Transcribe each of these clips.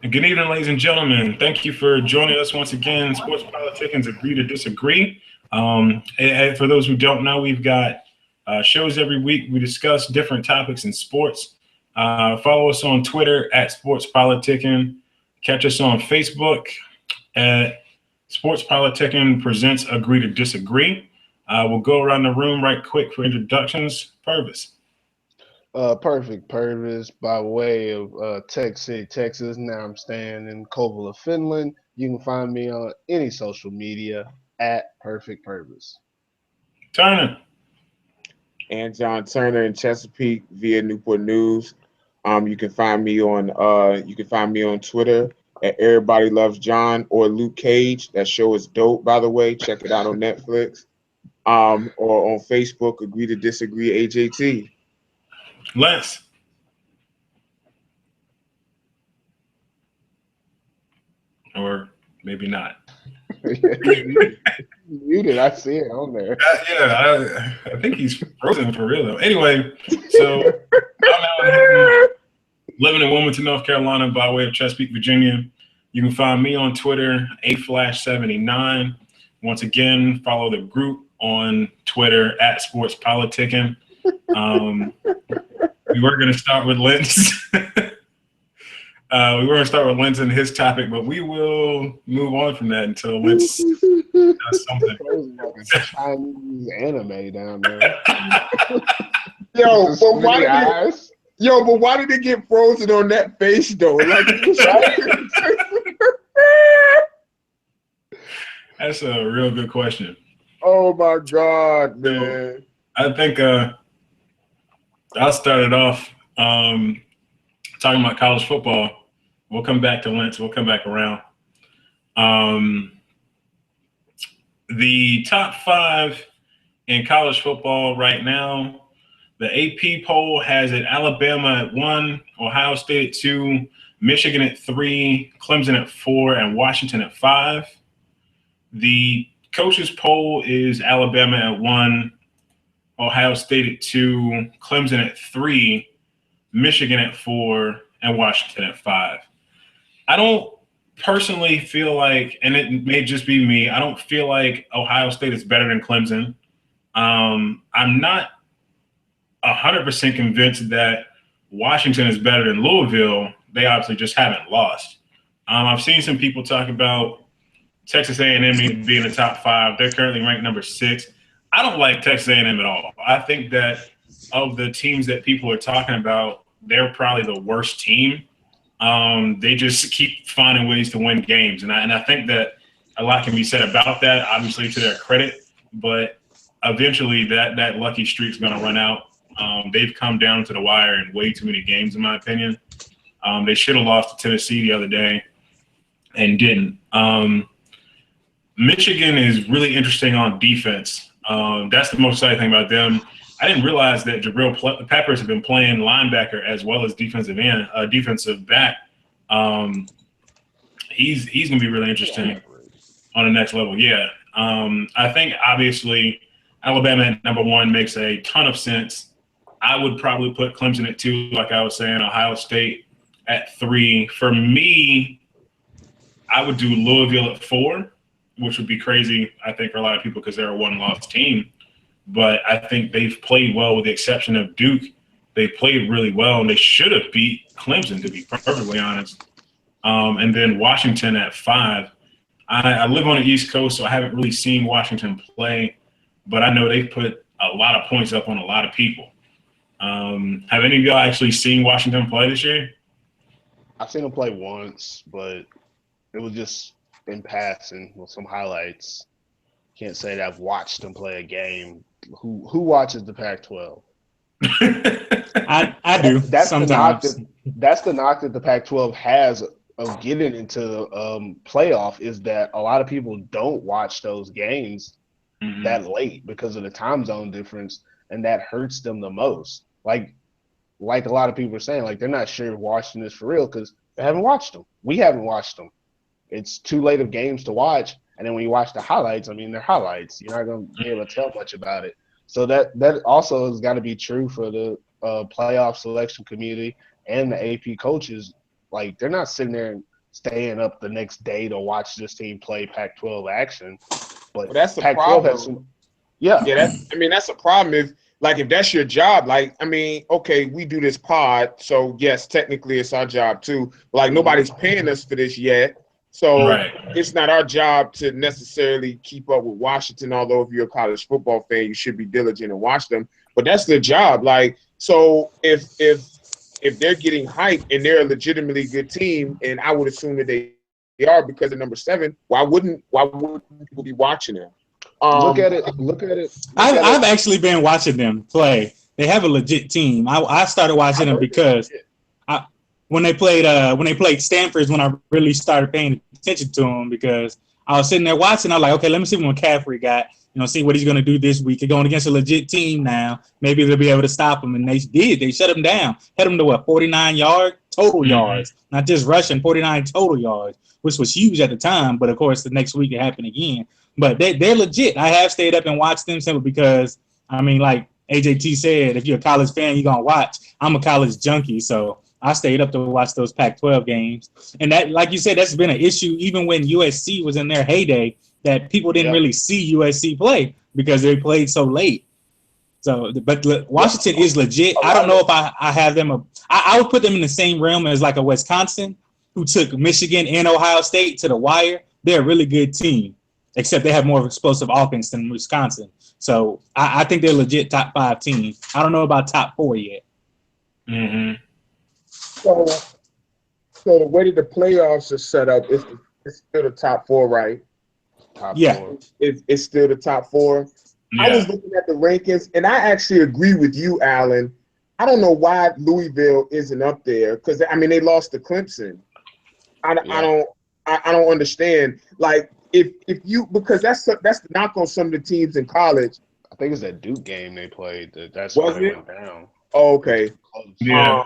Good evening, ladies and gentlemen. Thank you for joining us once again. Sports Politicians Agree to Disagree. And for those who don't know, we've got shows every week. We discuss different topics in sports. Follow us on Twitter at Sports Politicen. Catch us on Facebook at Sports Politicen Presents Agree to Disagree. We'll go around the room right quick for introductions. Purvis. Perfect purpose by way of Tech City, Texas. Now I'm staying in Kovala, Finland. You can find me on any social media at Perfect Purpose. Turner. And John Turner in Chesapeake via Newport News. You can find me on Twitter at Everybody Loves John or Luke Cage. That show is dope, by the way. Check it out on Netflix. Or on Facebook, Agree to Disagree AJT. Lance. Or maybe not. Muted. I see it on there. I think he's frozen for real though. Anyway, so I'm out here living in Wilmington, North Carolina, by way of Chesapeake, Virginia. You can find me on Twitter, aflash79. Once again, follow the group on Twitter at Sports Politicen. We were going to start with Lentz. We were going to start with Lentz and his topic, but we will move on from that until Lentz does something. Like a Chinese anime down there. But why did it get frozen on that face though? Like, that's a real good question. Oh my God, man! I think I'll start it off talking about college football. We'll come back to Lentz. We'll come back around. The top 5 in college football right now, the AP poll has it Alabama at 1, Ohio State at 2, Michigan at 3, Clemson at 4, and Washington at 5. The coaches poll is Alabama at 1, Ohio State at 2, Clemson at 3, Michigan at 4, and Washington at 5. I don't personally feel like, and it may just be me, I don't feel like Ohio State is better than Clemson. I'm not 100% convinced that Washington is better than Louisville. They obviously just haven't lost. I've seen some people talk about Texas A&M being the top 5. They're currently ranked number 6. I don't like Texas A&M at all. I think that of the teams that people are talking about, they're probably the worst team. They just keep finding ways to win games. And I think that a lot can be said about that, obviously to their credit. But eventually that lucky streak's going to run out. They've come down to the wire in way too many games, in my opinion. They should have lost to Tennessee the other day and didn't. Michigan is really interesting on defense. That's the most exciting thing about them. I didn't realize that Jabril Peppers have been playing linebacker as well as defensive back. He's going to be really interesting on the next level. Yeah. I think obviously Alabama at number 1 makes a ton of sense. I would probably put Clemson at 2, like I was saying, Ohio State at 3. For me, I would do Louisville at 4, which would be crazy, I think, for a lot of people because they're a one-loss team. But I think they've played well with the exception of Duke. They played really well, and they should have beat Clemson, to be perfectly honest. And then Washington at 5. I live on the East Coast, so I haven't really seen Washington play, but I know they've put a lot of points up on a lot of people. Have any of y'all actually seen Washington play this year? I've seen them play once, but it was just in passing with some highlights. Can't say that I've watched them play a game. Who watches the Pac-12? I do. That's sometimes. That's the knock that the Pac-12 has of getting into the playoff, is that a lot of people don't watch those games that late because of the time zone difference, and that hurts them the most. Like a lot of people are saying, like, they're not sure if Washington is for real because they haven't watched them. We haven't watched them. It's too late of games to watch. And then when you watch the highlights, I mean, they're highlights. You're not going to be able to tell much about it. So that also has got to be true for the playoff selection community and the AP coaches. Like, they're not sitting there and staying up the next day to watch this team play Pac-12 action. But Well, that's the Pac-12 problem. has some, yeah. That's a problem. If that's your job, okay, we do this pod, so yes, technically it's our job too. Like nobody's paying us for this yet, so it's not our job to necessarily keep up with Washington. Although if you're a college football fan, you should be diligent and watch them. But that's their job. Like, so if they're getting hype and they're a legitimately good team, and I would assume that they are because they're number 7, why wouldn't people be watching them? Look at it. I've actually been watching them play. They have a legit team. I started watching them because when they played Stanford is when I really started paying attention to them, because I was sitting there watching. I was like, okay, let me see what McCaffrey got. See what he's going to do this week. They're going against a legit team now. Maybe they'll be able to stop him. And they did. They shut him down. Had him to 49 yards total yards, not just rushing, 49 total yards, which was huge at the time. But of course, the next week it happened again. But they're legit. I have stayed up and watched them simply because, like AJT said, if you're a college fan, you're going to watch. I'm a college junkie, so I stayed up to watch those Pac-12 games. And that, like you said, that's been an issue even when USC was in their heyday, that people didn't really see USC play because they played so late. So, but Washington is legit. I don't know if I have them. I would put them in the same realm as like a Wisconsin, who took Michigan and Ohio State to the wire. They're a really good team, except they have more of explosive offense than Wisconsin. So I think they're legit top 5 team. I don't know about top 4 yet. So the way that the playoffs are set up, it's still the top 4, right? Top 4. It's still the top 4. Yeah. I was looking at the rankings, and I actually agree with you, Alan. I don't know why Louisville isn't up there, because they lost to Clemson. I don't understand. Like if you, because that's the knock on some of the teams in college. I think it's that Duke game they played. That's why they went down. Oh, okay. Yeah.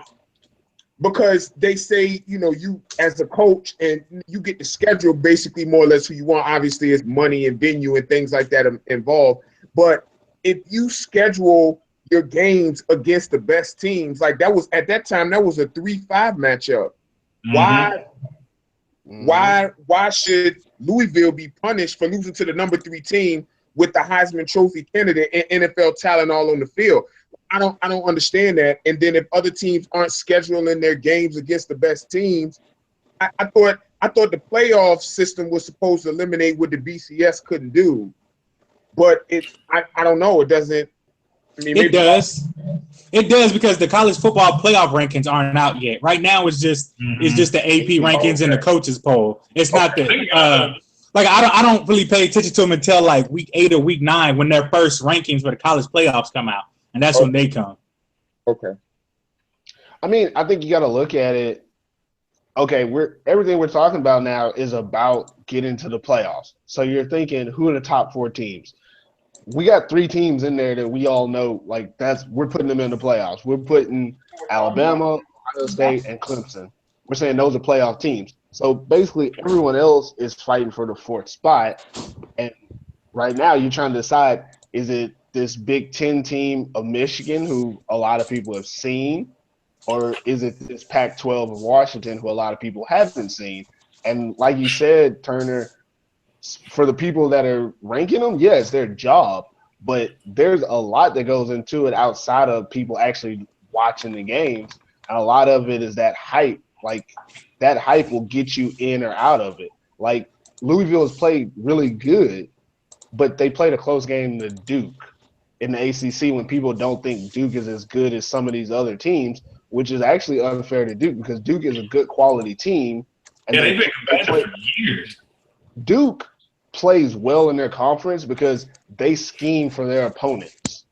Because they say, you as a coach and you get the schedule basically more or less who you want. Obviously, it's money and venue and things like that involved. But if you schedule your games against the best teams, like that was at that time, that was a 3-5 matchup. Why should Louisville be punished for losing to the number 3 team with the Heisman Trophy candidate and NFL talent all on the field? I don't understand that. And then if other teams aren't scheduling their games against the best teams, I thought the playoff system was supposed to eliminate what the BCS couldn't do. But I don't know. It doesn't. It does. It does, because the college football playoff rankings aren't out yet. Right now, it's just the AP rankings and the coaches poll. It's not the I don't really pay attention to them until like week 8 or week 9 when their first rankings for the college playoffs come out, and that's when they come. Okay. I think you got to look at it. Okay, everything we're talking about now is about getting to the playoffs. So you're thinking, who are the top 4 teams? We got 3 teams in there that we all know, like we're putting them in the playoffs. We're putting Alabama, Ohio State, and Clemson. We're saying those are playoff teams. So basically everyone else is fighting for the 4th spot. And right now you're trying to decide, is it this Big Ten team of Michigan, who a lot of people have seen, or is it this Pac-12 of Washington, who a lot of people haven't seen? And like you said, Turner, for the people that are ranking them, yeah, it's their job, but there's a lot that goes into it outside of people actually watching the games. And a lot of it is that hype. Like, that hype will get you in or out of it. Like, Louisville has played really good, but they played a close game to Duke in the ACC when people don't think Duke is as good as some of these other teams, which is actually unfair to Duke, because Duke is a good quality team. And they've been competitive for years. Duke plays well in their conference because they scheme for their opponents.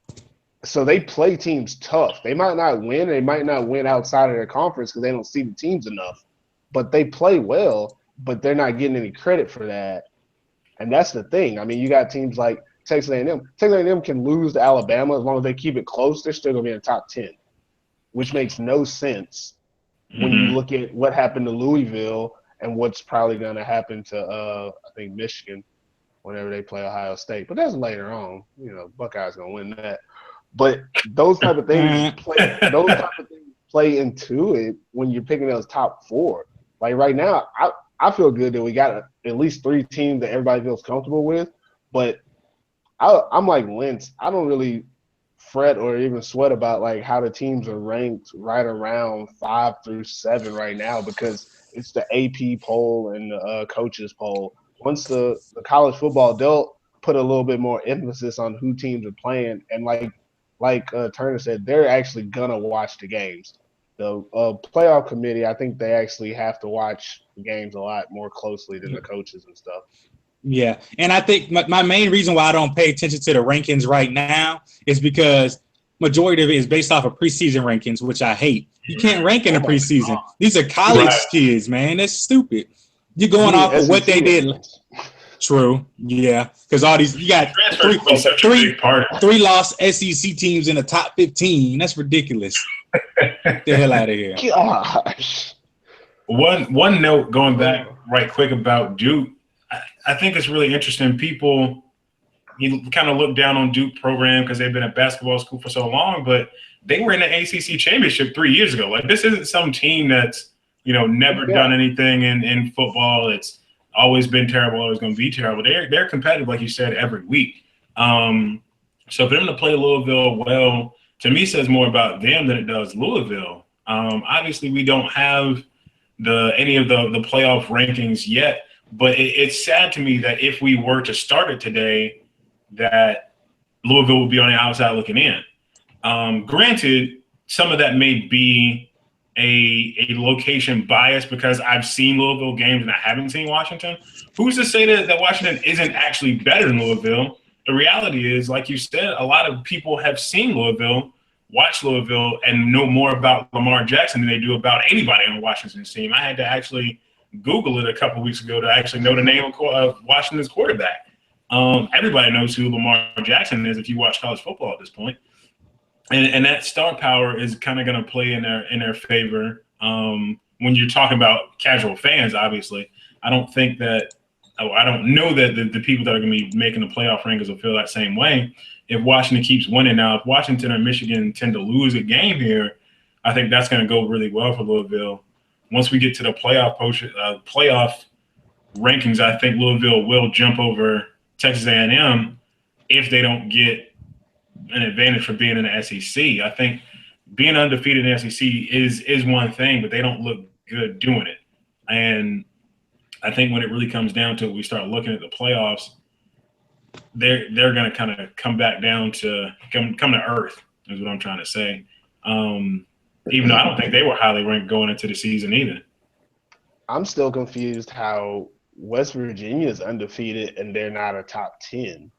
So they play teams tough. They might not win. They might not win outside of their conference because they don't see the teams enough. But they play well, but they're not getting any credit for that. And that's the thing. You got teams like Texas A&M. Texas A&M can lose to Alabama as long as they keep it close. They're still going to be in the top 10, which makes no sense when you look at what happened to Louisville and what's probably going to happen to, I think, Michigan whenever they play Ohio State. But that's later on. Buckeyes going to win that. But those type of things play into it when you're picking those top 4. Like right now, I feel good that we got at least 3 teams that everybody feels comfortable with. But I'm like Lentz. I don't really fret or even sweat about like how the teams are ranked right around 5 through 7 right now because it's the AP poll and the coaches poll. Once the college football, they'll put a little bit more emphasis on who teams are playing, and like Turner said, they're actually gonna watch the games. The playoff committee, I think they actually have to watch the games a lot more closely than the coaches and stuff. Yeah, and I think my main reason why I don't pay attention to the rankings right now is because majority of it is based off of preseason rankings, which I hate. You can't rank in the preseason. These are college kids, man. That's stupid. You're going off of what they did. True, yeah, because all these you got three lost SEC teams in the top 15. That's ridiculous. Get the hell out of here. Gosh. One note going back right quick about Duke. I think it's really interesting. People, you kind of look down on Duke program because they've been a basketball school for so long, but they were in the ACC championship 3 years ago. Like this isn't some team that's never done anything in football. It's always been terrible, always going to be terrible. They're competitive, like you said, every week. So for them to play Louisville well, to me, says more about them than it does Louisville. Obviously, we don't have any of the playoff rankings yet. But it's sad to me that if we were to start it today, that Louisville would be on the outside looking in. Granted, some of that may be a location bias because I've seen Louisville games and I haven't seen Washington. Who's to say that Washington isn't actually better than Louisville? The reality is, like you said, a lot of people have seen Louisville, watched Louisville, and know more about Lamar Jackson than they do about anybody on Washington's team. I had to actually Google it a couple of weeks ago to actually know the name of Washington's quarterback. Everybody knows who Lamar Jackson is if you watch college football at this point. And that star power is kind of going to play in their favor when you're talking about casual fans, obviously. I don't know that the people that are going to be making the playoff rankings will feel that same way if Washington keeps winning. Now, if Washington or Michigan tend to lose a game here, I think that's going to go really well for Louisville. Once we get to the playoff rankings, I think Louisville will jump over Texas A&M if they don't get an advantage for being in the SEC. I think being undefeated in the SEC is one thing, but they don't look good doing it. And I think when it really comes down to it, we start looking at the playoffs, they're going to kind of come back down to come to earth is what I'm trying to say. Even though I don't think they were highly ranked going into the season either. I'm still confused how West Virginia is undefeated and they're not a top 10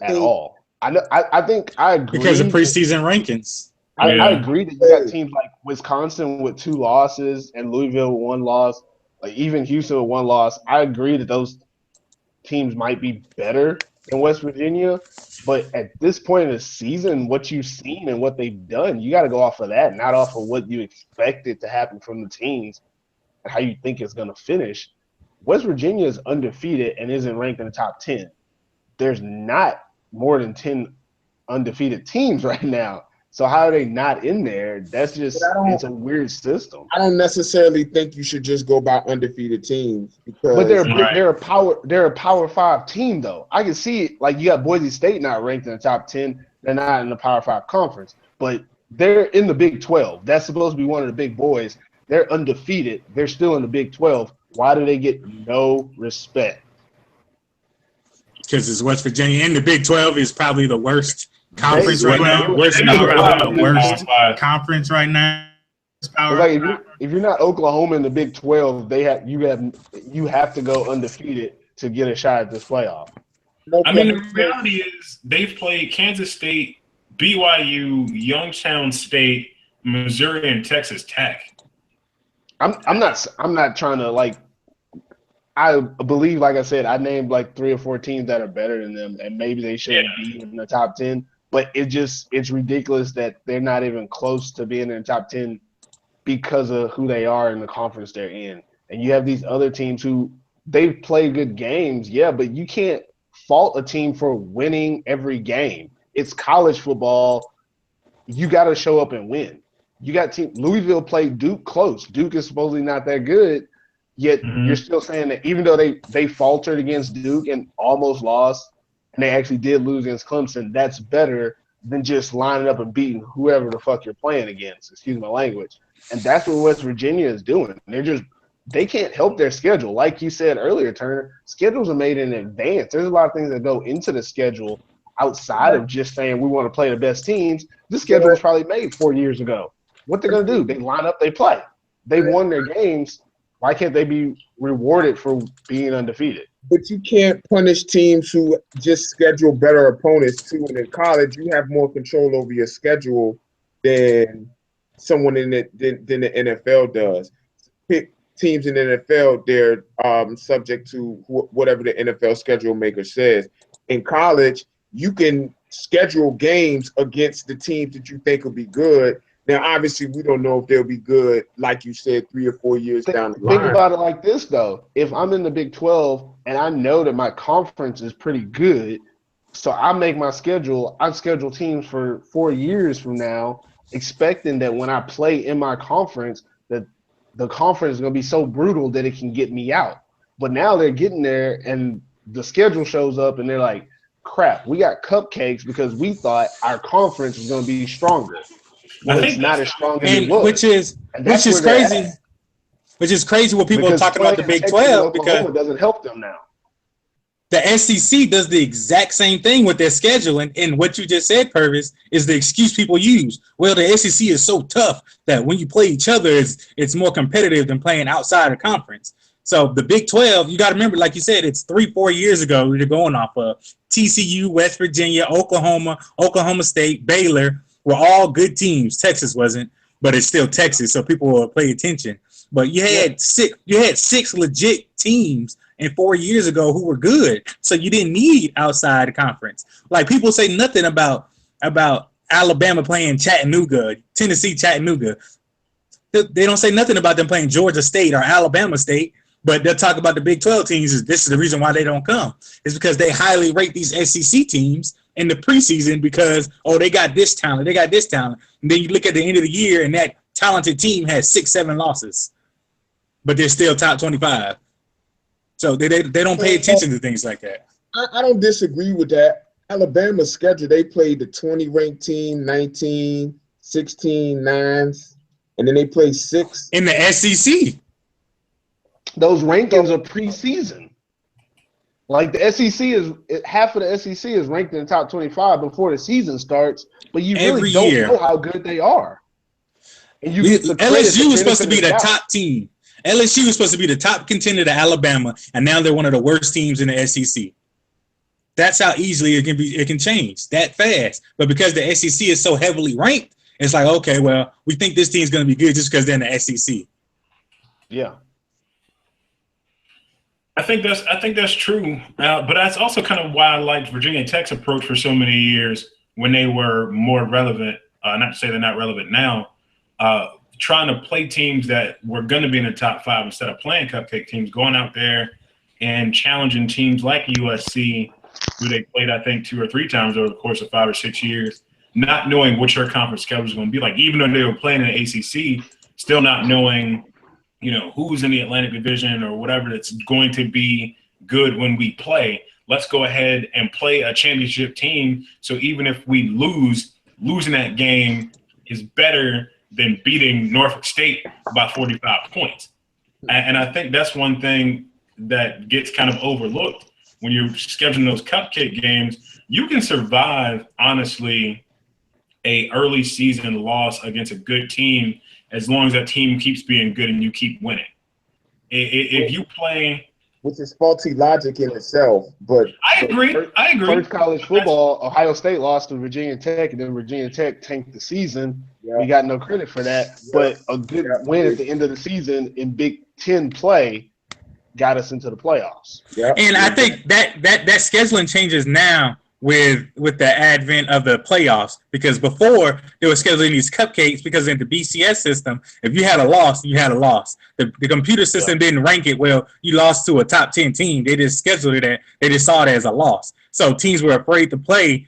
at all. I think I agree. Because of preseason rankings. I agree that you got teams like Wisconsin with 2 losses and Louisville with 1 loss, like even Houston with 1 loss. I agree that those teams might be better than West Virginia. But at this point in the season, what you've seen and what they've done, you got to go off of that, not off of what you expected to happen from the teams and how you think it's going to finish. West Virginia is undefeated and isn't ranked in the top 10. There's not more than 10 undefeated teams right now. So how are they not in there? That's just it's a weird system. I don't necessarily think you should just go by undefeated teams because but they're a power 5 team though. I can see it like you got Boise State not ranked in the top 10. They're not in the Power 5 conference, but they're in the Big 12. That's supposed to be one of the big boys. They're undefeated. They're still in the Big 12. Why do they get no respect? Because it's West Virginia in the Big 12 is probably the worst conference right now. Worst conference right now. Like if you're not Oklahoma in the Big 12, you have to go undefeated to get a shot at this playoff. I mean, the reality is they've played Kansas State, BYU, Youngstown State, Missouri, and Texas Tech. I'm not trying to like. I believe, like I said, I named like 3 or 4 teams that are better than them, and maybe they shouldn't be in the top 10. But it's ridiculous that they're not even close to being in the top 10 because of who they are in the conference they're in. And you have these other teams who they've played good games, but you can't fault a team for winning every game. It's college football. You got to show up and win. you got Louisville played Duke close. Duke is supposedly not that good, yet you're still saying that even though they faltered against Duke and almost lost, and they actually did lose against Clemson, that's better than just lining up and beating whoever the fuck you're playing against. Excuse my language. And that's what West Virginia is doing. They can't help their schedule. Like you said earlier, Turner, schedules are made in advance. There's a lot of things that go into the schedule outside of just saying we want to play the best teams. This schedule was probably made 4 years ago. What they're going to do, they line up, they play. They won their games. Why can't they be rewarded for being undefeated? But you can't punish teams who just schedule better opponents too. And in college, you have more control over your schedule than someone than the NFL does. Teams in the NFL, they're subject to whatever the NFL schedule maker says. In college, you can schedule games against the teams that you think will be good. Now, obviously, we don't know if they'll be good, like you said, 3 or 4 years down the line. Think about it like this, though. If I'm in the Big 12 and I know that my conference is pretty good, so I make my schedule, I schedule teams for 4 years from now, expecting that when I play in my conference, that the conference is going to be so brutal that it can get me out. But now they're getting there, and the schedule shows up, and they're like, crap, we got cupcakes because we thought our conference was going to be stronger. Well, it's not as strong as it was. Which is crazy. Which is crazy when people are talking about the Big 12 because it doesn't help them now. The SEC does the exact same thing with their schedule, and what you just said, Purvis, is the excuse people use. Well, the SEC is so tough that when you play each other, it's more competitive than playing outside of conference. So the Big 12, you got to remember, like you said, it's 3-4 years ago they're going off of. TCU, West Virginia, Oklahoma, Oklahoma State, Baylor were all good teams. Texas wasn't, but it's still Texas, so people will pay attention. But you had six legit teams and 4 years ago who were good, so you didn't need outside conference. Like people say nothing about Alabama playing Chattanooga, Tennessee, Chattanooga. They don't say nothing about them playing Georgia State or Alabama State, but they'll talk about the Big 12 teams. This is the reason why they don't come. It's because they highly rate these SEC teams in the preseason because, they got this talent, And then you look at the end of the year, and that talented team has 6-7 losses, but they're still top 25. So they don't pay attention to things like that. I don't disagree with that. Alabama's schedule, they played the 20-ranked team, 19, 16, 9s, and then they play 6. In the SEC. Those rankings are preseason. Like the SEC half of the SEC is ranked in the top 25 before the season starts, but you really don't know how good they are. And LSU was supposed to be the top team. LSU was supposed to be the top contender to Alabama, and now they're one of the worst teams in the SEC. That's how easily it can change that fast. But because the SEC is so heavily ranked, it's like, okay, well, we think this team's going to be good just because they're in the SEC. Yeah. I think that's true, but that's also kind of why I liked Virginia Tech's approach for so many years when they were more relevant. Not to say they're not relevant now. Trying to play teams that were going to be in the top 5 instead of playing cupcake teams, going out there and challenging teams like USC, who they played I think 2 or 3 times over the course of 5 or 6 years, not knowing what your conference schedule was going to be like. Even though they were playing in the ACC, still not knowing, who's in the Atlantic Division or whatever that's going to be good when we play. Let's go ahead and play a championship team. So even if we losing that game is better than beating Norfolk State by 45 points. And I think that's one thing that gets kind of overlooked when you're scheduling those cupcake games. You can survive, honestly, a early season loss against a good team as long as that team keeps being good and you keep winning. If you play, which is faulty logic in itself, but I agree. First college football, Ohio State lost to Virginia Tech, and then Virginia Tech tanked the season. Yeah. We got no credit for that, but a good win at the end of the season in Big Ten play got us into the playoffs. Yeah. And I think that scheduling changes now with the advent of the playoffs, because before they were scheduling these cupcakes because in the BCS system, if you had a loss, you had a loss. The computer system didn't rank it well. You lost to a top 10 team. They just scheduled it. They just saw it as a loss. So teams were afraid to play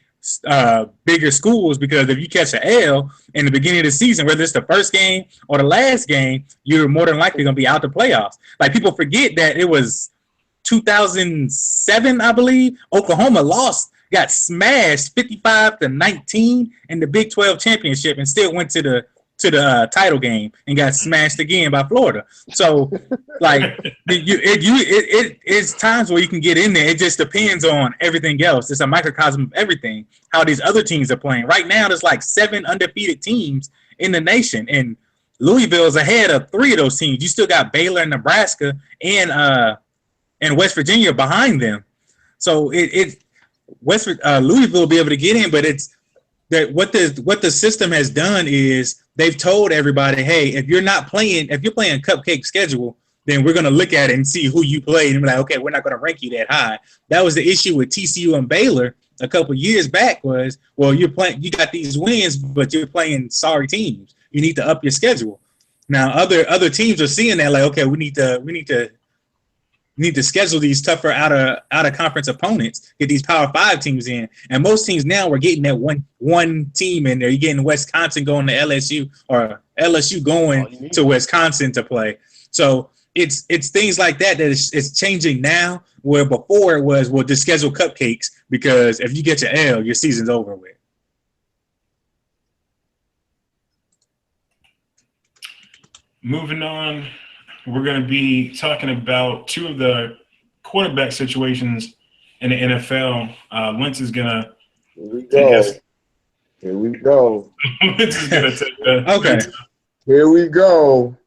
bigger schools, because if you catch an L in the beginning of the season, whether it's the first game or the last game, you're more than likely going to be out the playoffs. Like, people forget that it was 2007, I believe. Oklahoma got smashed 55-19 in the Big 12 championship and still went to the title game and got smashed again by Florida. So, like, it's times where you can get in there. It just depends on everything else. It's a microcosm of everything, how these other teams are playing. Right now, there's like 7 undefeated teams in the nation, and Louisville's ahead of 3 of those teams. You still got Baylor and Nebraska and West Virginia behind them. So Louisville will be able to get in, but it's that what the system has done is they've told everybody, hey, if you're playing cupcake schedule, then we're going to look at it and see who you play, and be like, okay, we're not going to rank you that high. That was the issue with TCU and Baylor a couple of years back. Was, well, you got these wins, but you're playing sorry teams. You need to up your schedule. Now other teams are seeing that, like, okay, we need to schedule these tougher out of conference opponents, get these Power 5 teams in. And most teams now are getting that one team in there. You're getting Wisconsin going to LSU, or LSU going to Wisconsin to play. So it's things like that it's changing now, where before it was, well, just schedule cupcakes, because if you get your L, your season's over with. Moving on, we're going to be talking about 2 of the quarterback situations in the NFL. Lentz is going to take us. Here we go. Lentz is going to take us. Okay. Here we go.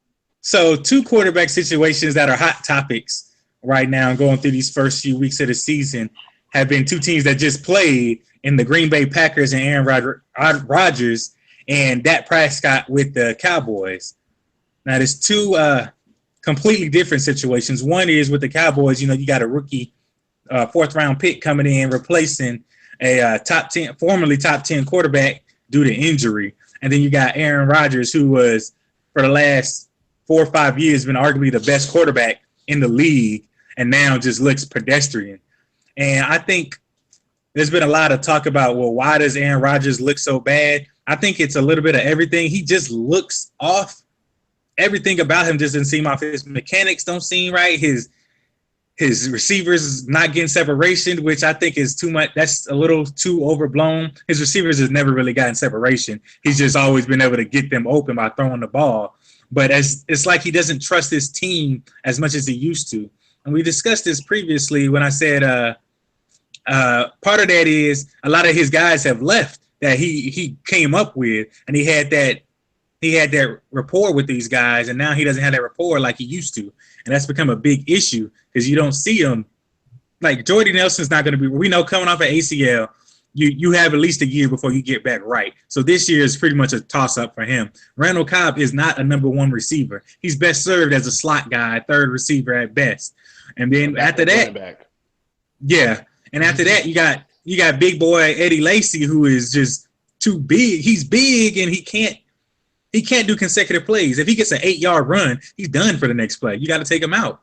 So 2 quarterback situations that are hot topics right now, going through these first few weeks of the season, have been 2 teams that just played, in the Green Bay Packers and Aaron Rodgers and Dak Prescott with the Cowboys. Now, there's 2 completely different situations. One is with the Cowboys, you got a rookie 4th-round pick coming in, replacing a formerly top 10 quarterback due to injury. And then you got Aaron Rodgers, who was, for the last 4 or 5 years, been arguably the best quarterback in the league, and now just looks pedestrian. And I think there's been a lot of talk about, well, why does Aaron Rodgers look so bad? I think it's a little bit of everything. He just looks off. Everything about him just doesn't seem off. His mechanics don't seem right. His receivers not getting separation, which I think is too much. That's a little too overblown. His receivers has never really gotten separation. He's just always been able to get them open by throwing the ball. But it's like he doesn't trust his team as much as he used to. And we discussed this previously when I said part of that is a lot of his guys have left that he came up with, and he had that rapport with these guys, and now he doesn't have that rapport like he used to. And that's become a big issue, because you don't see him. Like, Jordy Nelson's not going to be, we know, coming off an ACL, you have at least a year before you get back right. So this year is pretty much a toss-up for him. Randall Cobb is not a number 1 receiver. He's best served as a slot guy, 3rd receiver at best. And then after that, yeah. And after that, you got big boy Eddie Lacy, who is just too big. He's big, and he can't do consecutive plays. If he gets an 8-yard run, he's done for the next play. You got to take him out.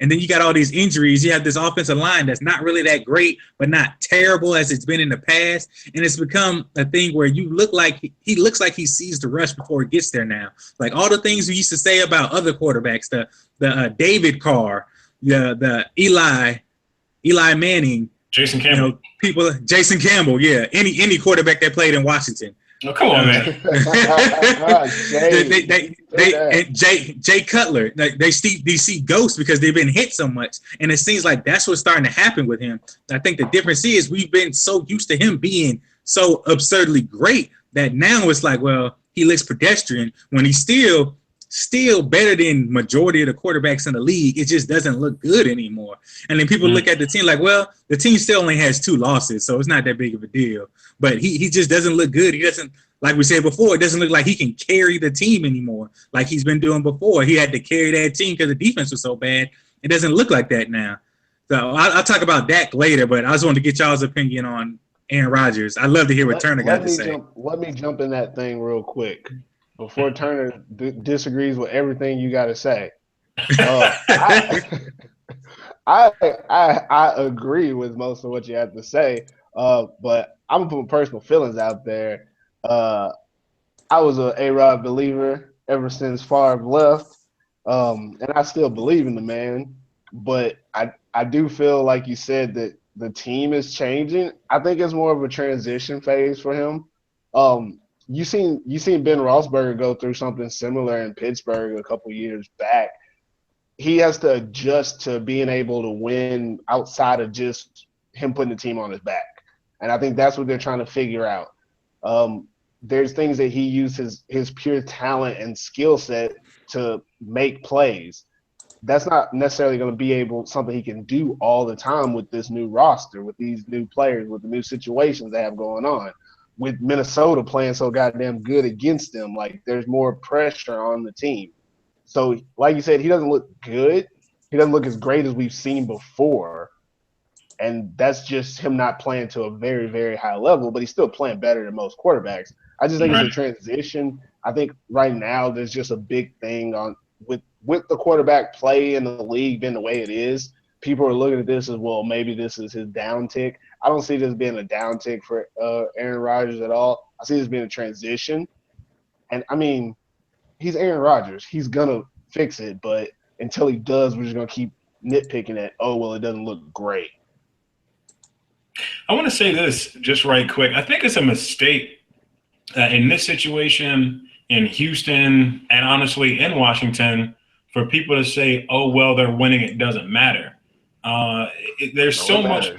And then you got all these injuries. You have this offensive line that's not really that great, but not terrible as it's been in the past. And it's become a thing where he looks like he sees the rush before it gets there now. Like, all the things we used to say about other quarterbacks, the David Carr, the Eli Manning, Jason Campbell, Jason Campbell, yeah, any quarterback that played in Washington. Oh, come on, man. Jay Cutler, they see ghosts because they've been hit so much. And it seems like that's what's starting to happen with him. I think the difference is we've been so used to him being so absurdly great that now it's like, well, he looks pedestrian when he's still better than majority of the quarterbacks in the league. It just doesn't look good anymore. And then people look at the team like, well, the team still only has 2 losses, so it's not that big of a deal. But he just doesn't look good. He doesn't, like we said before, it doesn't look like he can carry the team anymore like he's been doing before. He had to carry that team because the defense was so bad. It doesn't look like that now. So I'll talk about Dak later, but I just wanted to get y'all's opinion on Aaron Rodgers. I'd love to hear what Turner got to say. Let me jump in that thing real quick before Turner disagrees with everything you got to say. I agree with most of what you have to say. But I'm gonna put personal feelings out there. I was a A-Rod believer ever since Favre left, and I still believe in the man. But I do feel like you said that the team is changing. I think it's more of a transition phase for him. You seen Ben Roethlisberger go through something similar in Pittsburgh a couple years back. He has to adjust to being able to win outside of just him putting the team on his back, and I think that's what they're trying to figure out. Um, there's things that he uses his pure talent and skill set to make plays. That's not necessarily going to be able something he can do all the time with this new roster, with these new players, with the new situations they have going on. With Minnesota playing so goddamn good against them, like there's more pressure on the team. So, like you said, he doesn't look good. He doesn't look as great as we've seen before, and that's just him not playing to a very, very high level, but he's still playing better than most quarterbacks. I just think it's a transition. I think right now there's just a big thing on with the quarterback play in the league being the way it is. People are looking at this as, well, maybe this is his down tick. I don't see this being a down tick for Aaron Rodgers at all. I see this being a transition. And I mean, he's Aaron Rodgers. He's gonna fix it, but until he does, we're just gonna keep nitpicking at, oh well, it doesn't look great. I want to say this just right quick. I think it's a mistake in this situation in Houston and honestly in Washington for people to say, "Oh well, they're winning. It doesn't matter." There's so much.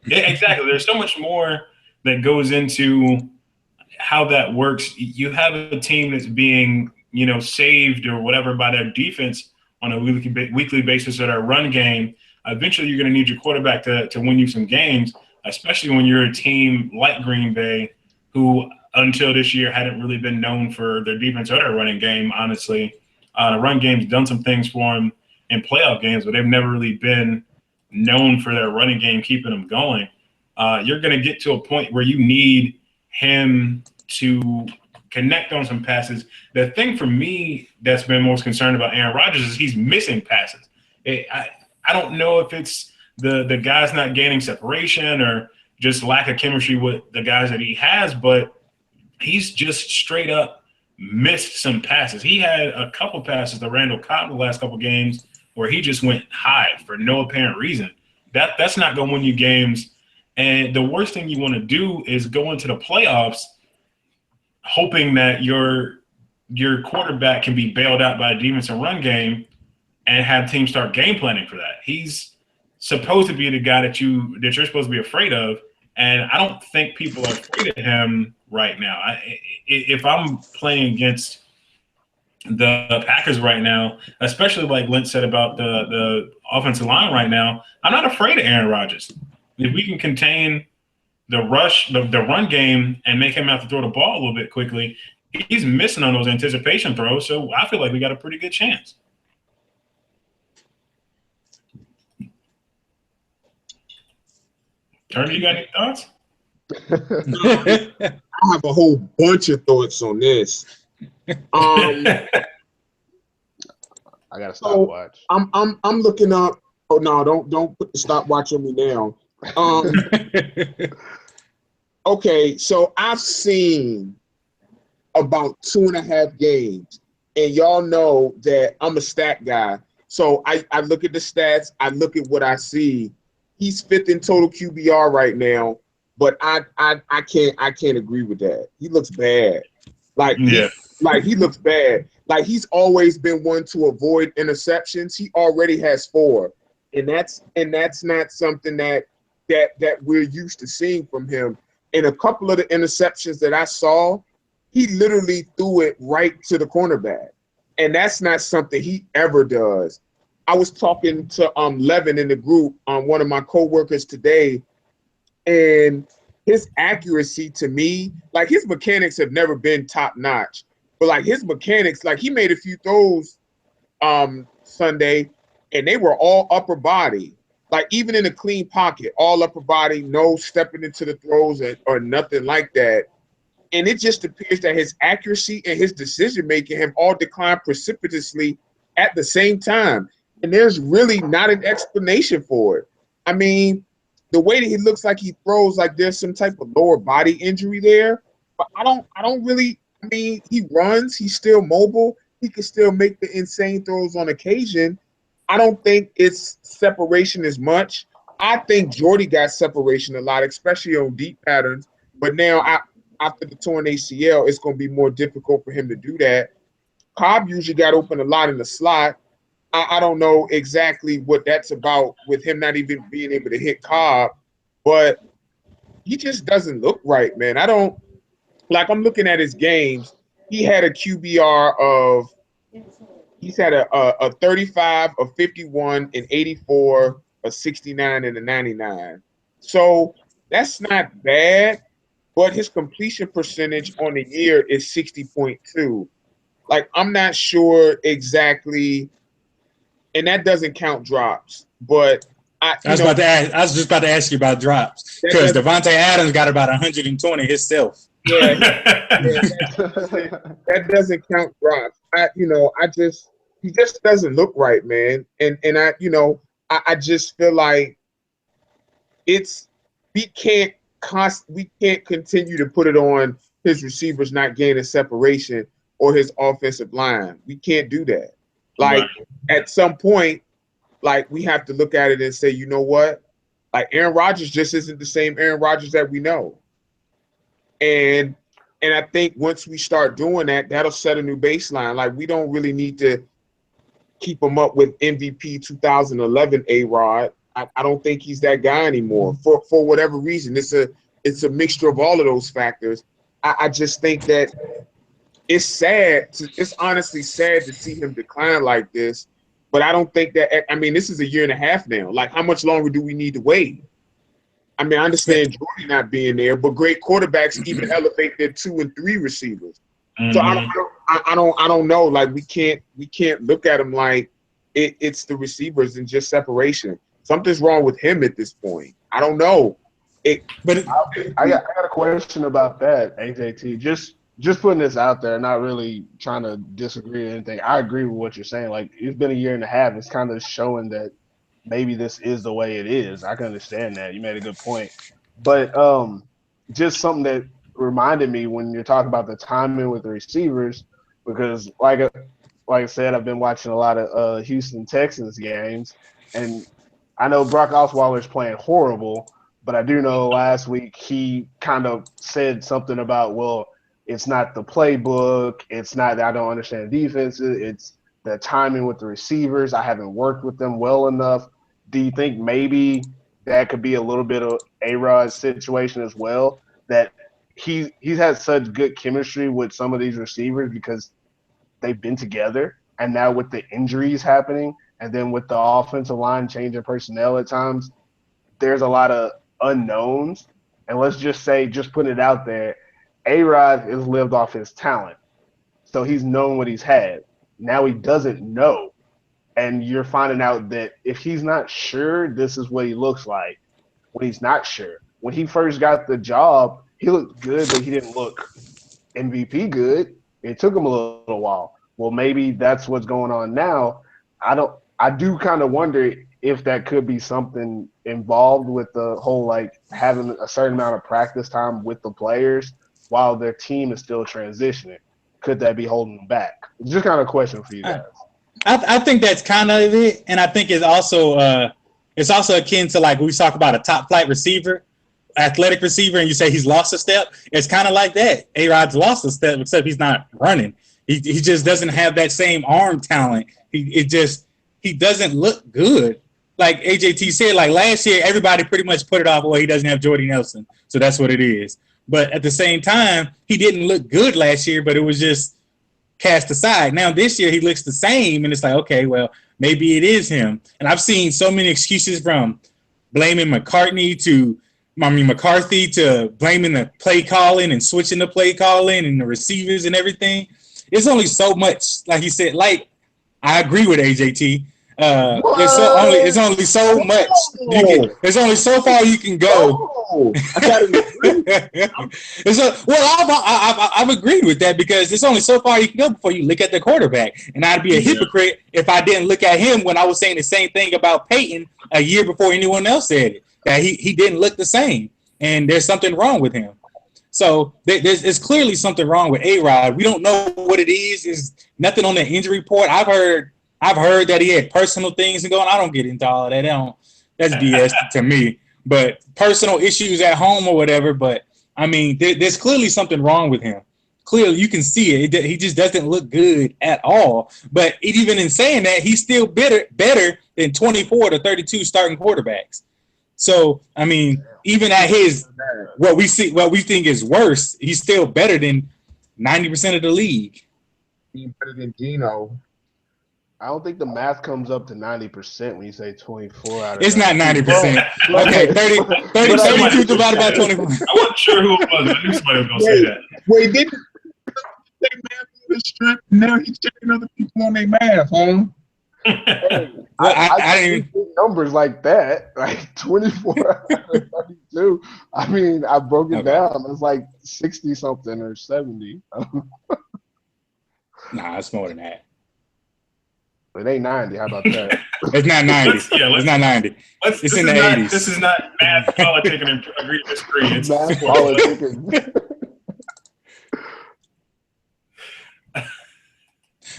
Yeah, exactly. There's so much more that goes into how that works. You have a team that's being, saved or whatever by their defense on a weekly basis or their run game. Eventually, you're going to need your quarterback to win you some games, especially when you're a team like Green Bay, who until this year hadn't really been known for their defense or their running game, honestly. The run game's done some things for them in playoff games, but they've never really been known for their running game, keeping them going. You're going to get to a point where you need him to connect on some passes. The thing for me that's been most concerned about Aaron Rodgers is he's missing passes. I don't know if it's the guy's not gaining separation or just lack of chemistry with the guys that he has, but he's just straight up missed some passes. He had a couple passes to Randall Cobb the last couple games where he just went high for no apparent reason. That's not going to win you games. And the worst thing you want to do is go into the playoffs hoping that your quarterback can be bailed out by a defense and run game and have teams start game planning for that. He's supposed to be the guy that you're supposed to be afraid of, and I don't think people are afraid of him right now. If I'm playing against the Packers right now, especially like Lynch said about the offensive line right now, I'm not afraid of Aaron Rodgers. If we can contain the run game and make him have to throw the ball a little bit quickly, he's missing on those anticipation throws, so I feel like we got a pretty good chance. Turner, you got any thoughts? I have a whole bunch of thoughts on this. I gotta stop watch. I'm looking up. Oh no, don't put the stopwatch on me now. Okay, so I've seen about 2.5 games, and y'all know that I'm a stat guy. So I look at the stats, I look at what I see. He's 5th in total QBR right now, but I can't agree with that. He looks bad. He looks bad. Like he's always been one to avoid interceptions. He already has 4, and that's not something that we're used to seeing from him. And a couple of the interceptions that I saw, he literally threw it right to the cornerback, and that's not something he ever does. I was talking to Levin in the group, one of my coworkers today, and his accuracy to me, like his mechanics have never been top notch, but like his mechanics, like he made a few throws Sunday, and they were all upper body, like even in a clean pocket, all upper body, no stepping into the throws or nothing like that. And it just appears that his accuracy and his decision making have all declined precipitously at the same time. And there's really not an explanation for it. I mean, the way that he looks like he throws, like there's some type of lower body injury there. But I don't really. I mean, he runs. He's still mobile. He can still make the insane throws on occasion. I don't think it's separation as much. I think Jordy got separation a lot, especially on deep patterns. But now, after the torn ACL, it's going to be more difficult for him to do that. Cobb usually got open a lot in the slot. I don't know exactly what that's about with him not even being able to hit Cobb, but he just doesn't look right, man. I don't like. I'm looking at his games. He had a QBR of. He's had a 35, a 51, an 84, a 69, and a 99. So that's not bad, but his completion percentage on the year is 60.2. Like, I'm not sure exactly, and that doesn't count drops, but I was just about to ask you about drops because Devontae Adams got about 120 himself. Yeah, that doesn't count drops. He just doesn't look right, man. And I just feel like we can't continue to put it on his receivers not gaining separation or his offensive line. We can't do that. Like, at some point, like, we have to look at it and say, you know what? Like, Aaron Rodgers just isn't the same Aaron Rodgers that we know. And I think once we start doing that, that'll set a new baseline. Like, we don't really need to keep him up with MVP 2011 A-Rod. I don't think he's that guy anymore for whatever reason. It's a mixture of all of those factors. I just think that it's sad. It's honestly sad to see him decline like this. But I don't think that. I mean, this is a year and a half now. Like, how much longer do we need to wait? I mean, I understand Jordy not being there, but great quarterbacks even elevate their 2 and 3 receivers. So I don't know. Like, we can't look at him like it's the receivers and just separation. Something's wrong with him at this point. I don't know. I got a question about that, AJT. Just putting this out there, not really trying to disagree or anything. I agree with what you're saying. Like, it's been a year and a half. It's kind of showing that maybe this is the way it is. I can understand that. You made a good point. But just something that reminded me when you're talking about the timing with the receivers, because like I said, I've been watching a lot of Houston Texans games, and I know Brock Osweiler's playing horrible, but I do know last week he kind of said something about, well, it's not the playbook, it's not that I don't understand defenses, it's the timing with the receivers. I haven't worked with them well enough. Do you think maybe that could be a little bit of A-Rod's situation as well, that he's had such good chemistry with some of these receivers because they've been together, and now with the injuries happening and then with the offensive line changing personnel at times, there's a lot of unknowns. And let's just say, just putting it out there, A-Rod has lived off his talent. So he's known what he's had. Now he doesn't know. And you're finding out that if he's not sure, this is what he looks like when he's not sure. When he first got the job, he looked good, but he didn't look MVP good. It took him a little while. Well, maybe that's what's going on now. I do kind of wonder if that could be something involved with the whole, like, having a certain amount of practice time with the players while their team is still transitioning. Could that be holding them back? Just kind of a question for you guys. I think that's kind of it, and I think it's also akin to, like, we talk about a top flight receiver, athletic receiver, and you say he's lost a step. It's kind of like that. A-Rod's lost a step, except he's not running. He just doesn't have that same arm talent. He doesn't look good. Like AJT said, like last year, everybody pretty much put it off, well, he doesn't have Jordy Nelson, so that's what it is. But at the same time, he didn't look good last year, but it was just cast aside. Now this year, he looks the same, and it's like, okay, well, maybe it is him. And I've seen so many excuses from blaming McCarthy to blaming the play calling and switching the play calling and the receivers and everything. It's only so much, like he said, like, I agree with AJT. It's only so much. There's only so far you can go. I've agreed with that because there's only so far you can go before you look at the quarterback. And I'd be a hypocrite if I didn't look at him when I was saying the same thing about Peyton a year before anyone else said it. that he didn't look the same, and there's something wrong with him. So there's clearly something wrong with A-Rod. We don't know what it is. There's nothing on the injury report. I've heard that he had personal things going on. I don't get into all that. That's BS to me. But personal issues at home or whatever. But I mean, there's clearly something wrong with him. Clearly, you can see it. He just doesn't look good at all. But even in saying that, he's still better than 24 to 32 starting quarterbacks. So, I mean, even at his what we think is worse, he's still better than 90% of the league. He's better than Geno. I don't think the math comes up to 90% when you say 24 out of It's not 90%. Okay, 32 divided by 24. I wasn't sure who it was. I knew somebody was going to say that. Wait, didn't they math his strength? Now he's checking other people on their math, huh? Hey, I didn't even numbers like that, like 24 out of 32. I mean, I broke it down. It's like 60 something or 70. Nah, it's more than that. It ain't 90. How about that? It's not 90. It's not 90. It's in the 80s. This is not math, politicking, and agree to disagree. It's math, politicking.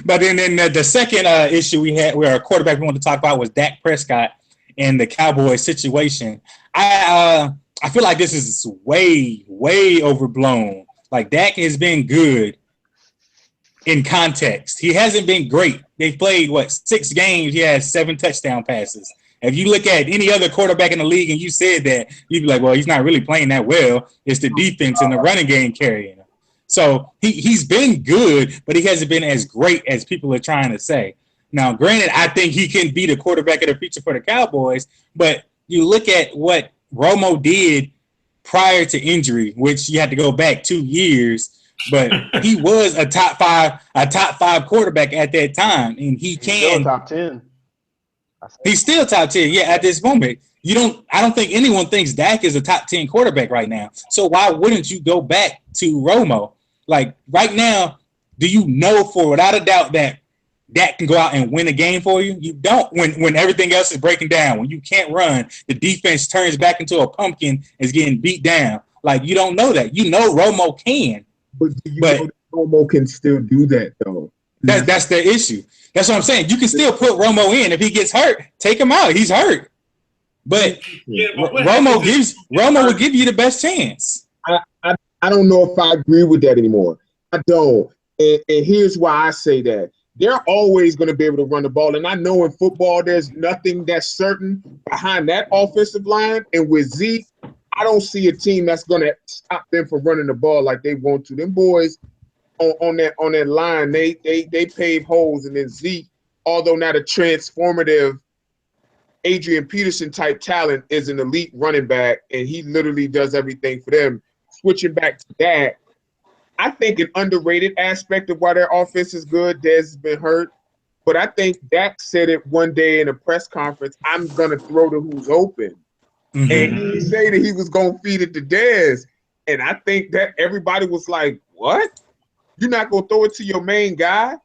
But then the second issue we had, where our quarterback we wanted to talk about, was Dak Prescott and the Cowboys situation. I feel like this is way overblown. Like, Dak has been good in context. He hasn't been great. They've played 6 games. He has 7 touchdown passes. If you look at any other quarterback in the league and you said that, you'd be like, well, he's not really playing that well. It's the defense and the running game carrying him. So he's been good, but he hasn't been as great as people are trying to say. Now, granted, I think he can be the quarterback of the future for the Cowboys, but you look at what Romo did prior to injury, which you had to go back 2 years, but he was a top five quarterback at that time, and he's still top 10. He's still top 10, yeah, at this moment. I don't think anyone thinks Dak is a top 10 quarterback right now. So why wouldn't you go back to Romo? Like, right now, do you know for without a doubt that Dak can go out and win a game for you? You don't when everything else is breaking down. When you can't run, the defense turns back into a pumpkin, is getting beat down. Like, you don't know that. You know Romo can. But do you know that Romo can still do that, though? That's the issue. That's what I'm saying. You can still put Romo in. If he gets hurt, take him out. He's hurt. But Romo will give you the best chance. I don't know if I agree with that anymore. I don't. And here's why I say that. They're always going to be able to run the ball. And I know in football there's nothing that's certain behind that offensive line. And with Zeke, I don't see a team that's going to stop them from running the ball like they want to. Them boys on that line, they pave holes. And then Zeke, although not a transformative Adrian Peterson type talent, is an elite running back, and he literally does everything for them. Switching back to that, I think an underrated aspect of why their offense is good, Dez has been hurt, but I think Dak said it one day in a press conference, I'm going to throw to who's open. Mm-hmm. And he said that he was going to feed it to Dez. And I think that everybody was like, what? You're not going to throw it to your main guy?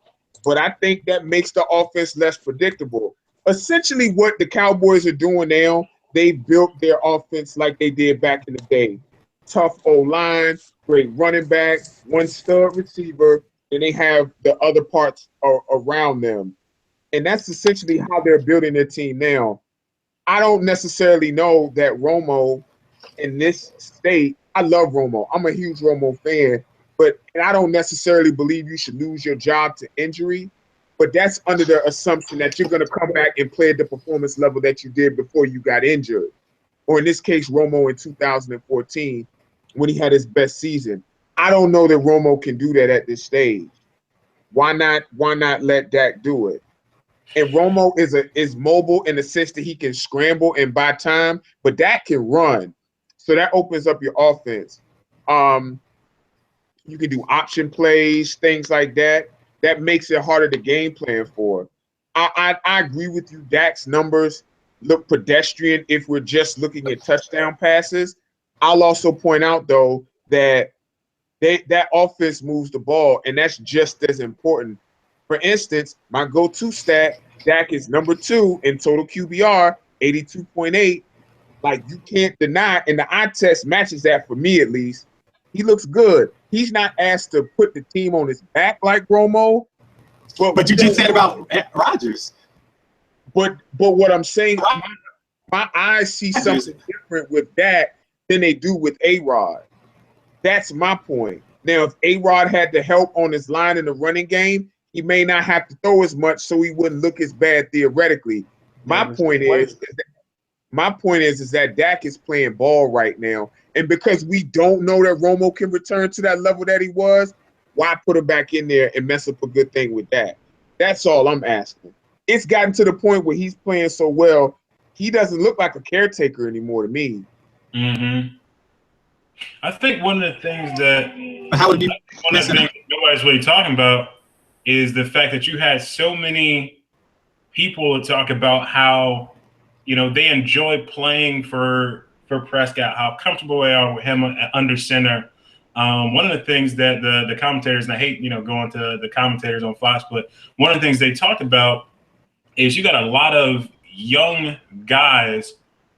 But I think that makes the offense less predictable. Essentially what the Cowboys are doing now, they built their offense like they did back in the day. Tough O-line, great running back, one stud receiver, and they have the other parts around them. And that's essentially how they're building their team now. I don't necessarily know that Romo in this state, I love Romo. I'm a huge Romo fan, and I don't necessarily believe you should lose your job to injury. But that's under the assumption that you're going to come back and play at the performance level that you did before you got injured. Or in this case, Romo in 2014, when he had his best season. I don't know that Romo can do that at this stage. Why not let Dak do it? And Romo is mobile in the sense that he can scramble and buy time, but Dak can run. So that opens up your offense. You can do option plays, things like that. That makes it harder to game plan for. I agree with you. Dak's numbers look pedestrian if we're just looking at touchdown passes. I'll also point out, though, that that offense moves the ball, and that's just as important. For instance, my go-to stat, Dak is number 2 in total QBR, 82.8. Like you can't deny, and the eye test matches that for me at least. He looks good. He's not asked to put the team on his back like Romo. But you just said about Rodgers. But what I'm saying, my eyes see something different with that than they do with A-Rod. That's my point. Now, if A-Rod had the help on his line in the running game, he may not have to throw as much, so he wouldn't look as bad theoretically. My point is that Dak is playing ball right now, and because we don't know that Romo can return to that level that he was, why put him back in there and mess up a good thing with that? That's all I'm asking. It's gotten to the point where he's playing so well, he doesn't look like a caretaker anymore to me. Mm-hmm. I think one of the things that nobody's really talking about is the fact that you had so many people talk about how, you know, they enjoy playing for Prescott, how comfortable they are with him under center. One of the things that the commentators, and I hate, you know, going to the commentators on Fox, but one of the things they talked about is you got a lot of young guys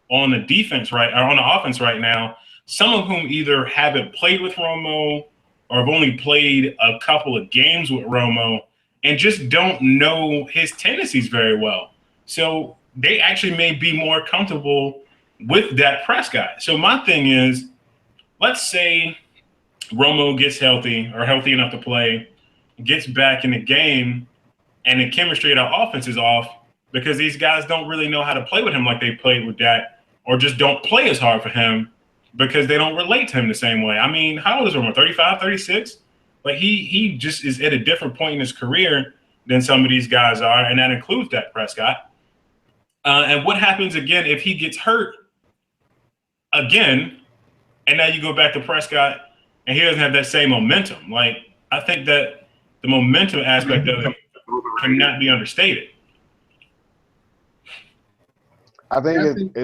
on the defense or on the offense right now, some of whom either haven't played with Romo or have only played a couple of games with Romo and just don't know his tendencies very well. So they actually may be more comfortable with Dak Prescott. So my thing is, let's say Romo gets healthy or healthy enough to play, gets back in the game, and the chemistry of the offense is off because these guys don't really know how to play with him like they played with Dak, or just don't play as hard for him because they don't relate to him the same way. I mean, how old is Romo? 35, 36? Like he just is at a different point in his career than some of these guys are, and that includes Dak Prescott. And what happens again if he gets hurt again, and now you go back to Prescott and he doesn't have that same momentum? Like, I think that the momentum aspect of it cannot be understated. I think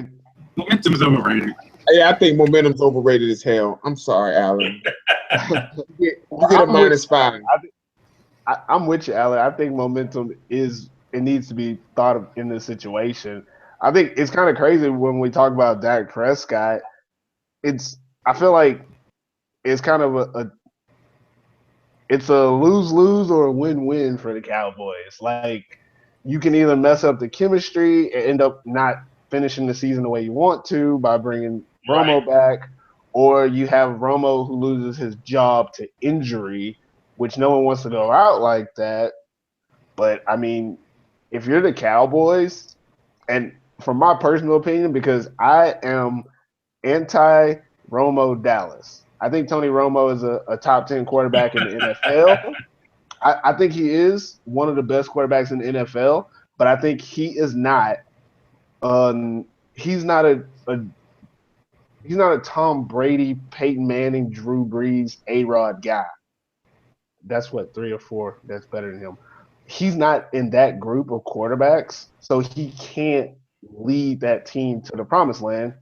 momentum is overrated. Yeah, I think momentum's overrated as hell. I'm sorry, Alan. you get a -5. I'm with you, Alan. I think momentum needs to be thought of in this situation. I think it's kind of crazy when we talk about Dak Prescott. I feel like it's kind of it's a lose-lose or a win-win for the Cowboys. Like, you can either mess up the chemistry and end up not finishing the season the way you want to by bringing Romo back, or you have Romo who loses his job to injury, which no one wants to go out like that. But, I mean, if you're the Cowboys, and from my personal opinion, because I am anti-Romo Dallas. I think Tony Romo is a top 10 quarterback in the NFL. I think he is one of the best quarterbacks in the NFL, but I think he is not he's not a Tom Brady, Peyton Manning, Drew Brees, A-Rod guy. That's what, 3 or 4 that's better than him. He's not in that group of quarterbacks, so he can't lead that team to the promised land.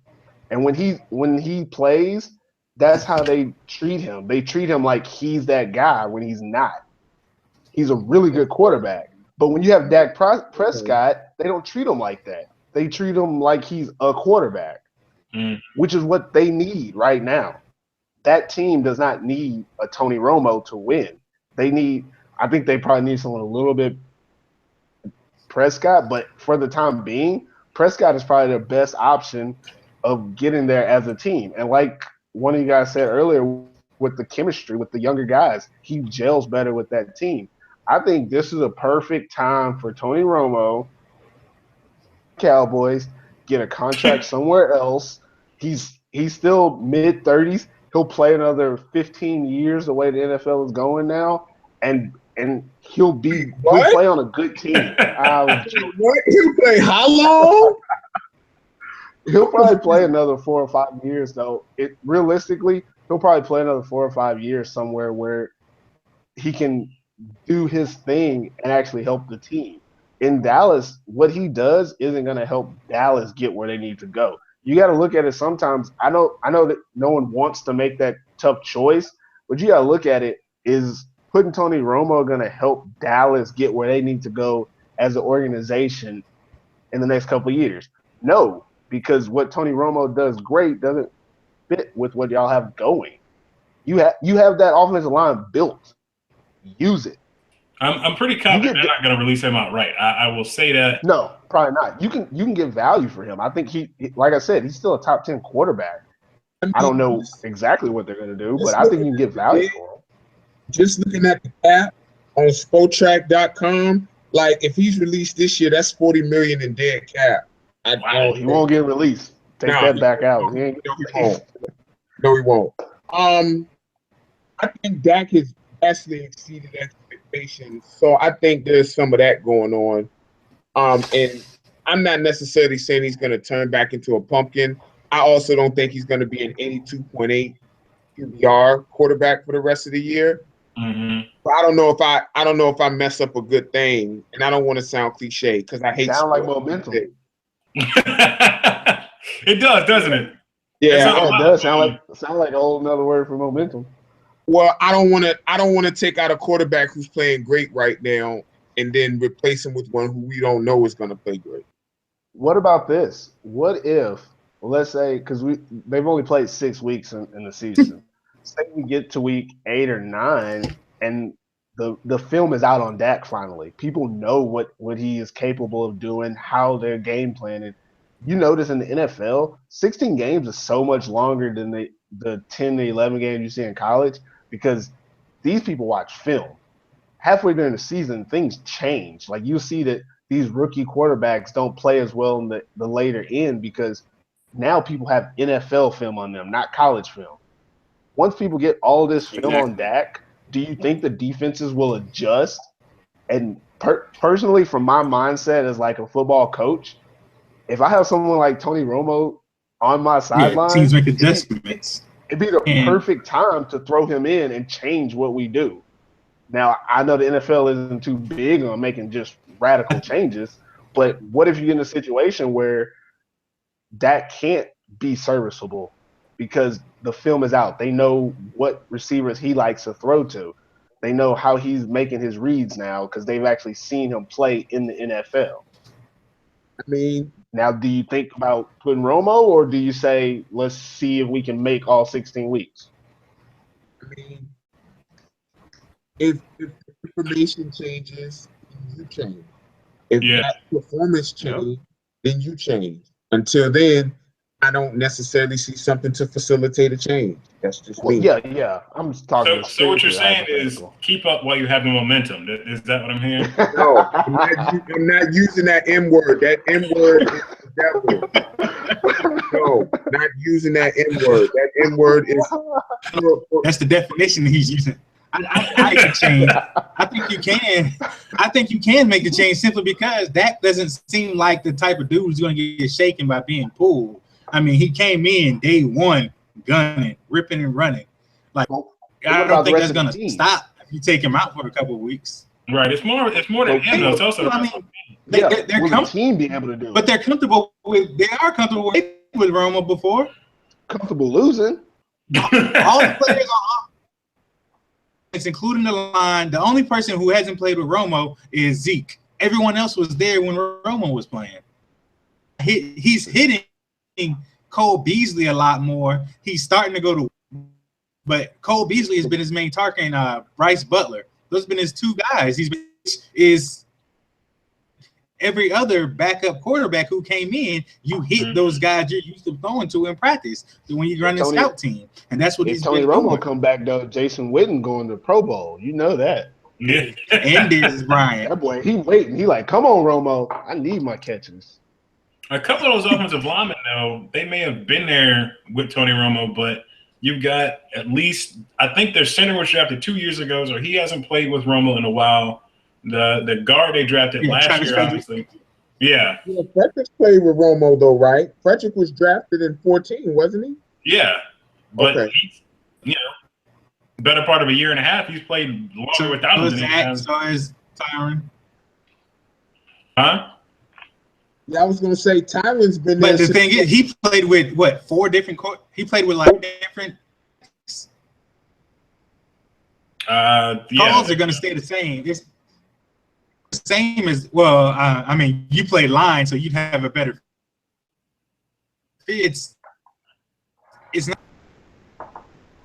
And when he plays, that's how they treat him. They treat him like he's that guy when he's not. He's a really good quarterback. But when you have Dak Prescott, they don't treat him like that. They treat him like he's a quarterback, which is what they need right now. That team does not need a Tony Romo to win. I think they probably need someone a little bit Prescott, but for the time being, Prescott is probably their best option of getting there as a team. And like one of you guys said earlier, with the chemistry with the younger guys, he gels better with that team. I think this is a perfect time for Tony Romo, Cowboys, get a contract somewhere else. He's still mid-30s. He'll play another 15 years the way the NFL is going now, and he'll play on a good team. What? He'll play how long? He'll probably play another 4 or 5 years, though. Realistically, he'll probably play another 4 or 5 years somewhere where he can do his thing and actually help the team. In Dallas, what he does isn't going to help Dallas get where they need to go. You got to look at it sometimes. I know that no one wants to make that tough choice, but you got to look at it. Is putting Tony Romo going to help Dallas get where they need to go as an organization in the next couple of years? No, because what Tony Romo does great doesn't fit with what y'all have going. You have that offensive line built. Use it. I'm pretty confident they're not going to release him outright. I will say that. No, probably not. You can get value for him. I think he, like I said, he's still a top 10 quarterback. I don't know exactly what they're going to do, but I think you can get value for him. Just looking at the cap on Spotrac.com, like if he's released this year, that's $40 million in dead cap. Wow, he won't get released. Take that back out. No, he won't. No, he won't. I think Dak has vastly exceeded expectations, so I think there's some of that going on. And I'm not necessarily saying he's going to turn back into a pumpkin. I also don't think he's going to be an 82.8 QBR quarterback for the rest of the year. Mm-hmm. But I don't know if I mess up a good thing, and I don't want to sound cliche because I hate sound like momentum. It does, doesn't it? Yeah, it does sound like a whole another word for momentum. Well, I don't want to take out a quarterback who's playing great right now and then replace him with one who we don't know is going to play great. What about this? What if, let's say, because they've only played 6 weeks in the season. Say we get to week 8 or 9 and the film is out on Dak finally. People know what he is capable of doing, how they're game planning. You notice in the NFL, 16 games is so much longer than the 10 to 11 games you see in college because these people watch film. Halfway during the season, things change. Like you see that these rookie quarterbacks don't play as well in the later end because now people have NFL film on them, not college film. Once people get all this film on Dak, do you think the defenses will adjust? And personally, from my mindset as like a football coach, if I have someone like Tony Romo on my sideline, teams make adjustments. It'd be the perfect time to throw him in and change what we do. Now, I know the NFL isn't too big on making just radical changes, but what if you get in a situation where Dak can't be serviceable because the film is out? They know what receivers he likes to throw to. They know how he's making his reads now because they've actually seen him play in the NFL. I mean, now, do you think about putting Romo, or do you say, let's see if we can make all 16 weeks? I mean, if information changes, you change. If that performance changes, then you change. Until then, I don't necessarily see something to facilitate a change. That's just me. Yeah. I'm just talking. So what you're saying is keep up while you have the momentum. Is that what I'm hearing? No, I'm not using that M word. That M word is the devil. No, not using that M word. That M word is. That's the definition he's using. I can change. I think you can make the change simply because Dak doesn't seem like the type of dude who's going to get shaken by being pulled. I mean, he came in day one, gunning, ripping and running. Like, I don't think that's going to stop if you take him out for a couple of weeks. Right. It's more than him, though. It's also. I mean, they're the team be able to do it. But they're comfortable with. They are comfortable with Romo before. Comfortable losing. All the players are. It's including the line. The only person who hasn't played with Romo is Zeke. Everyone else was there when Romo was playing. He's hitting Cole Beasley a lot more. He's starting to go to, but Cole Beasley has been his main target, and Bryce Butler. Those have been his two guys. Is every other backup quarterback who came in, you hit those guys you're used to throwing to in practice when you run a scout team, and that's what he's Tony been Romo doing. Come back though. Jason Witten going to Pro Bowl. You know that. Yeah. And Dennis Bryant. That boy, he waiting. He like, come on, Romo. I need my catches. A couple of those offensive linemen, though, they may have been there with Tony Romo, but you've got at least, I think their center was drafted 2 years ago, so he hasn't played with Romo in a while. The guard they drafted last year, obviously. Yeah. Frederick played with Romo, though, right? Frederick was drafted in 2014, wasn't he? Yeah. But he's, better part of a year and a half, he's played longer without him than he has. So is Tyron. Huh? Yeah, I was gonna say Tyron's been there. But the thing is, he played with what? 4 different he played with like different. Calls are gonna stay the same. It's the same as I mean, you play line, so you'd have a better. Fitz is not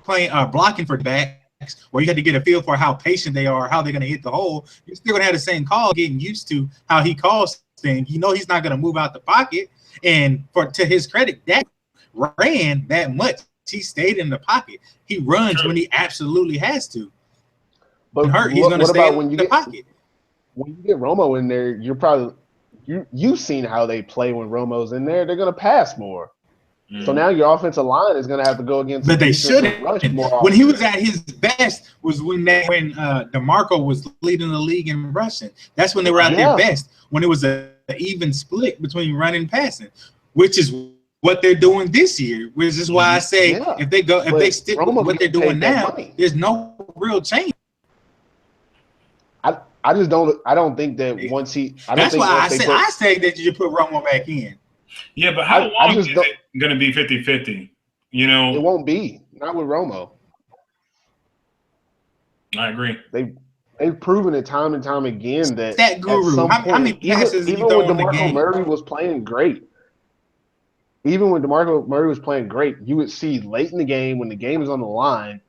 playing blocking for backs, where you had to get a feel for how patient they are, how they're going to hit the hole. You're still going to have the same call, getting used to how he calls things. You know he's not going to move out the pocket. And to his credit, Dak ran that much. He stayed in the pocket. He runs when he absolutely has to. But he's going to stay in the pocket. When you get Romo in there, you're probably you've seen how they play when Romo's in there. They're going to pass more. So now your offensive line is going to have to go against. But they shouldn't. When he was at his best was when DeMarco was leading the league in rushing. That's when they were at their best. When it was an even split between running and passing, which is what they're doing this year. Which is why I say if they stick with what they're doing now, there's no real change. I don't think that once he. That's why I say that you should put Romo back in. Yeah, but how long is it going to be 50-50? You know, it won't be. Not with Romo. I agree. They've proven it time and time again that guru. At some point, how many passes even when DeMarco Murray was playing great, you would see late in the game when the game is on the line,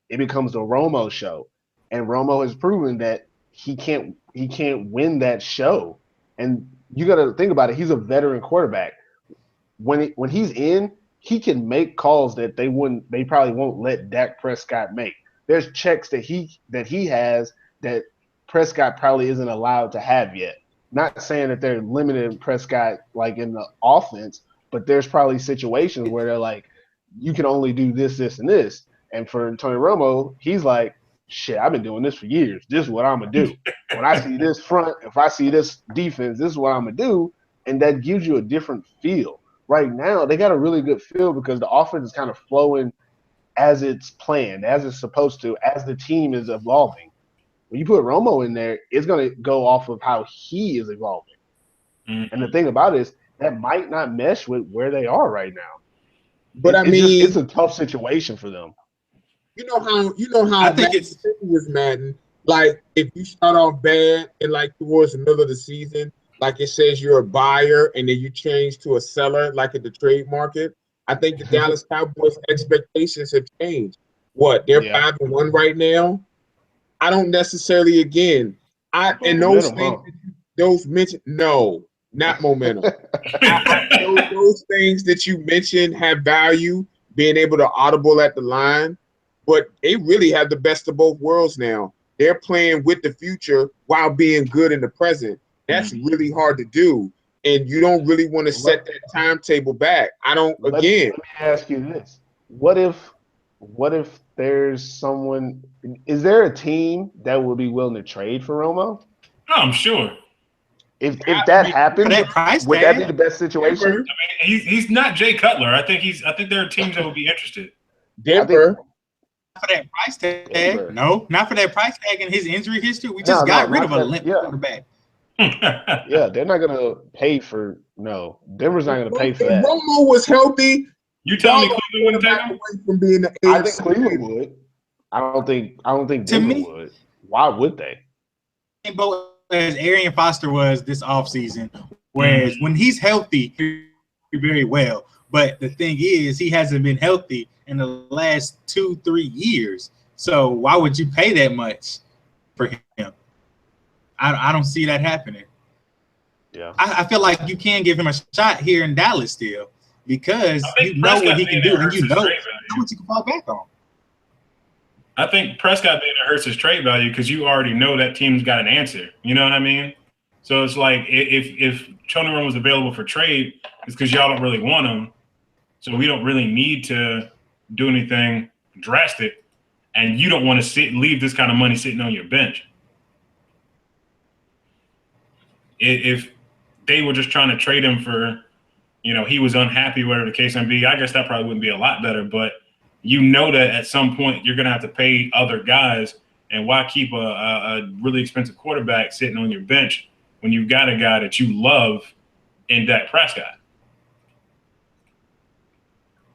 it becomes the Romo show, and Romo has proven that he can't win that show. And you got to think about it. He's a veteran quarterback. When he's in, he can make calls that they probably won't let Dak Prescott make. There's checks that he has that Prescott probably isn't allowed to have yet. Not saying that they're limiting Prescott like in the offense, but there's probably situations where they're like, you can only do this, this, and this. And for Tony Romo, he's like, shit, I've been doing this for years. This is what I'm going to do. When I see this front, if I see this defense, this is what I'm going to do. And that gives you a different feel. Right now, they got a really good feel because the offense is kind of flowing as it's planned, as it's supposed to, as the team is evolving. When you put Romo in there, it's going to go off of how he is evolving. Mm-hmm. And the thing about it is that might not mesh with where they are right now. But it's a tough situation for them. You know how I think it's with Madden. Like if you start off bad and like towards the middle of the season, like it says you're a buyer and then you change to a seller, like at the trade market. I think the Dallas Cowboys expectations have changed. They're 5-1 right now. I don't necessarily those mentioned. No, not momentum. those things that you mentioned have value, being able to audible at the line. But they really have the best of both worlds now. They're playing with the future while being good in the present. That's really hard to do. And you don't really want to set that timetable back. Let me ask you this. What if there's someone – is there a team that would be willing to trade for Romo? No, I'm sure. If that happens, would that be the best situation? I mean, he's not Jay Cutler. I think there are teams that would be interested. Denver. For that price tag. No, not for that price tag and his injury history. We just got rid of a limp quarterback. Yeah, they're not going to pay for – no. Denver's not going to pay for that. If Romo was healthy, you telling me Cleveland wouldn't take him? From being the I think Cleveland would. I don't think Denver would. Why would they? As Arian Foster was this offseason, whereas when he's healthy, he's very well. But the thing is, he hasn't been healthy in the last 2-3 years. So why would you pay that much for him? I don't see that happening. Yeah, I feel like you can give him a shot here in Dallas still because you know what he can do and you know what you can fall back on. I think Prescott being there hurts his trade value because you already know that team's got an answer. You know what I mean? So it's like if Tony Romo was available for trade, it's because y'all don't really want him. So we don't really need to do anything drastic, and you don't want to leave this kind of money sitting on your bench. If they were just trying to trade him for, he was unhappy, whatever the case may be, I guess that probably wouldn't be a lot better. But you know that at some point you're going to have to pay other guys, and why keep a really expensive quarterback sitting on your bench when you've got a guy that you love in Dak Prescott?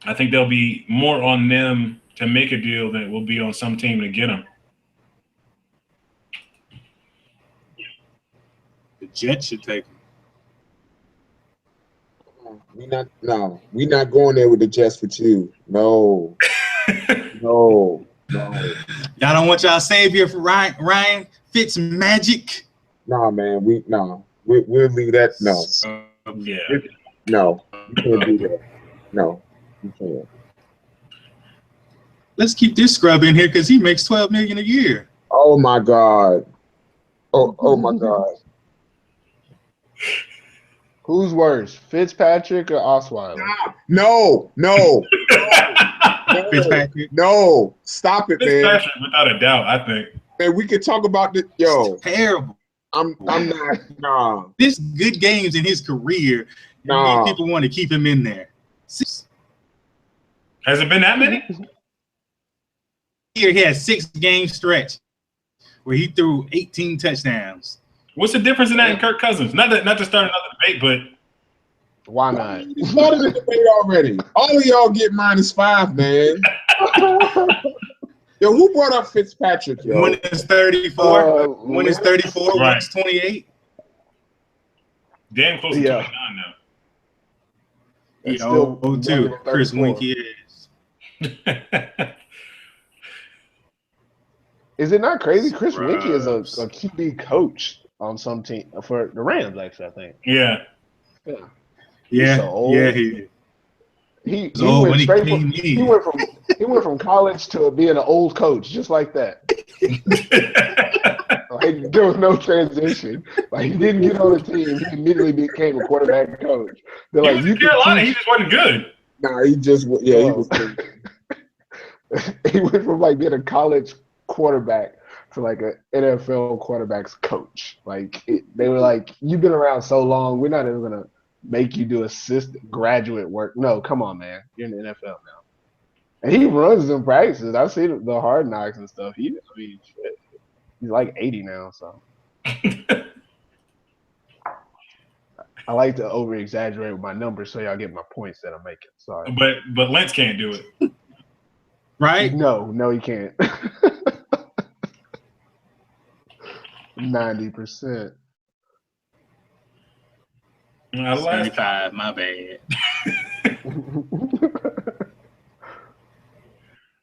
I think there'll be more on them to make a deal than it will be on some team to get him. The Jets should take him. We not going there with the just for two. No. No. Y'all don't want y'all savior for Ryan Fitz magic. Nah, man. We'll leave that. No. Yeah. No. You can't do that. No. You can't. Let's keep this scrub in here because he makes $12 million a year. Oh my God. Oh my God. Who's worse, Fitzpatrick or Osweiler? No. Fitzpatrick. No. Stop it, man. Fitzpatrick, without a doubt, I think. Man, we could talk about this. Yo. It's terrible. I'm not. Nah. This good games in his career. Nah. People want to keep him in there. Has it been that many? Here he had 6-game stretch where he threw 18 touchdowns. What's the difference in that and Kirk Cousins? Not to start another debate, but Why not? You started the debate already. All of y'all get -5, man. Yo, who brought up Fitzpatrick, yo? One is 34. One is 34. Right. One's 28. damn close to 29 now. It's still Oh, too. Chris 34. Winky is. Is it not crazy? Chris Scrubs. Winky is a QB coach on some team for the Rams, actually, I think. Yeah. Yeah, so old. yeah, he He old went when he straight came from in. he went from college to being an old coach, just like that. Like there was no transition. Like he didn't get on the team. He immediately became a quarterback coach. They're He like, was you in Carolina. He can just wasn't good. Nah, he just he was. he went from like being a college quarterback to like an NFL quarterback's coach. Like they were like, you've been around so long, we're not even gonna make you do assistant graduate work. No, come on, man. You're in the NFL now. And he runs them practices. I've seen the hard knocks and stuff. Shit. He's like 80 now, so I like to over exaggerate with my numbers so y'all get my points that I'm making. Sorry. But Lentz can't do it. Right? No, he can't. 90%. Last 75, my bad.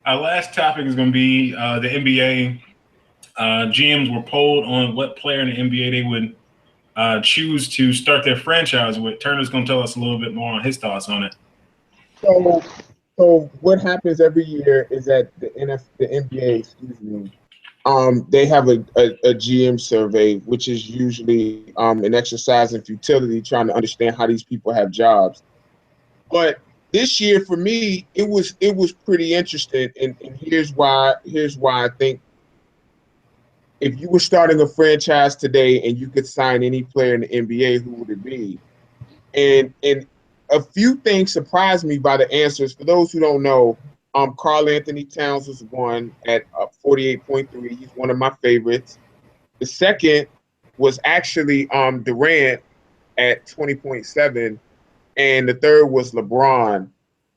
Our last topic is going to be the NBA. GMs were polled on what player in the NBA they would choose to start their franchise with. Turner's going to tell us a little bit more on his thoughts on it. So what happens every year is that the NBA, excuse me, they have a GM survey, which is usually an exercise in futility, trying to understand how these people have jobs. But this year, for me, it was pretty interesting, and here's why I think if you were starting a franchise today and you could sign any player in the NBA, who would it be? And a few things surprised me by the answers. For those who don't know, Karl Anthony Towns was one at 48.3. He's one of my favorites. The second was actually Durant at 20.7. And the third was LeBron.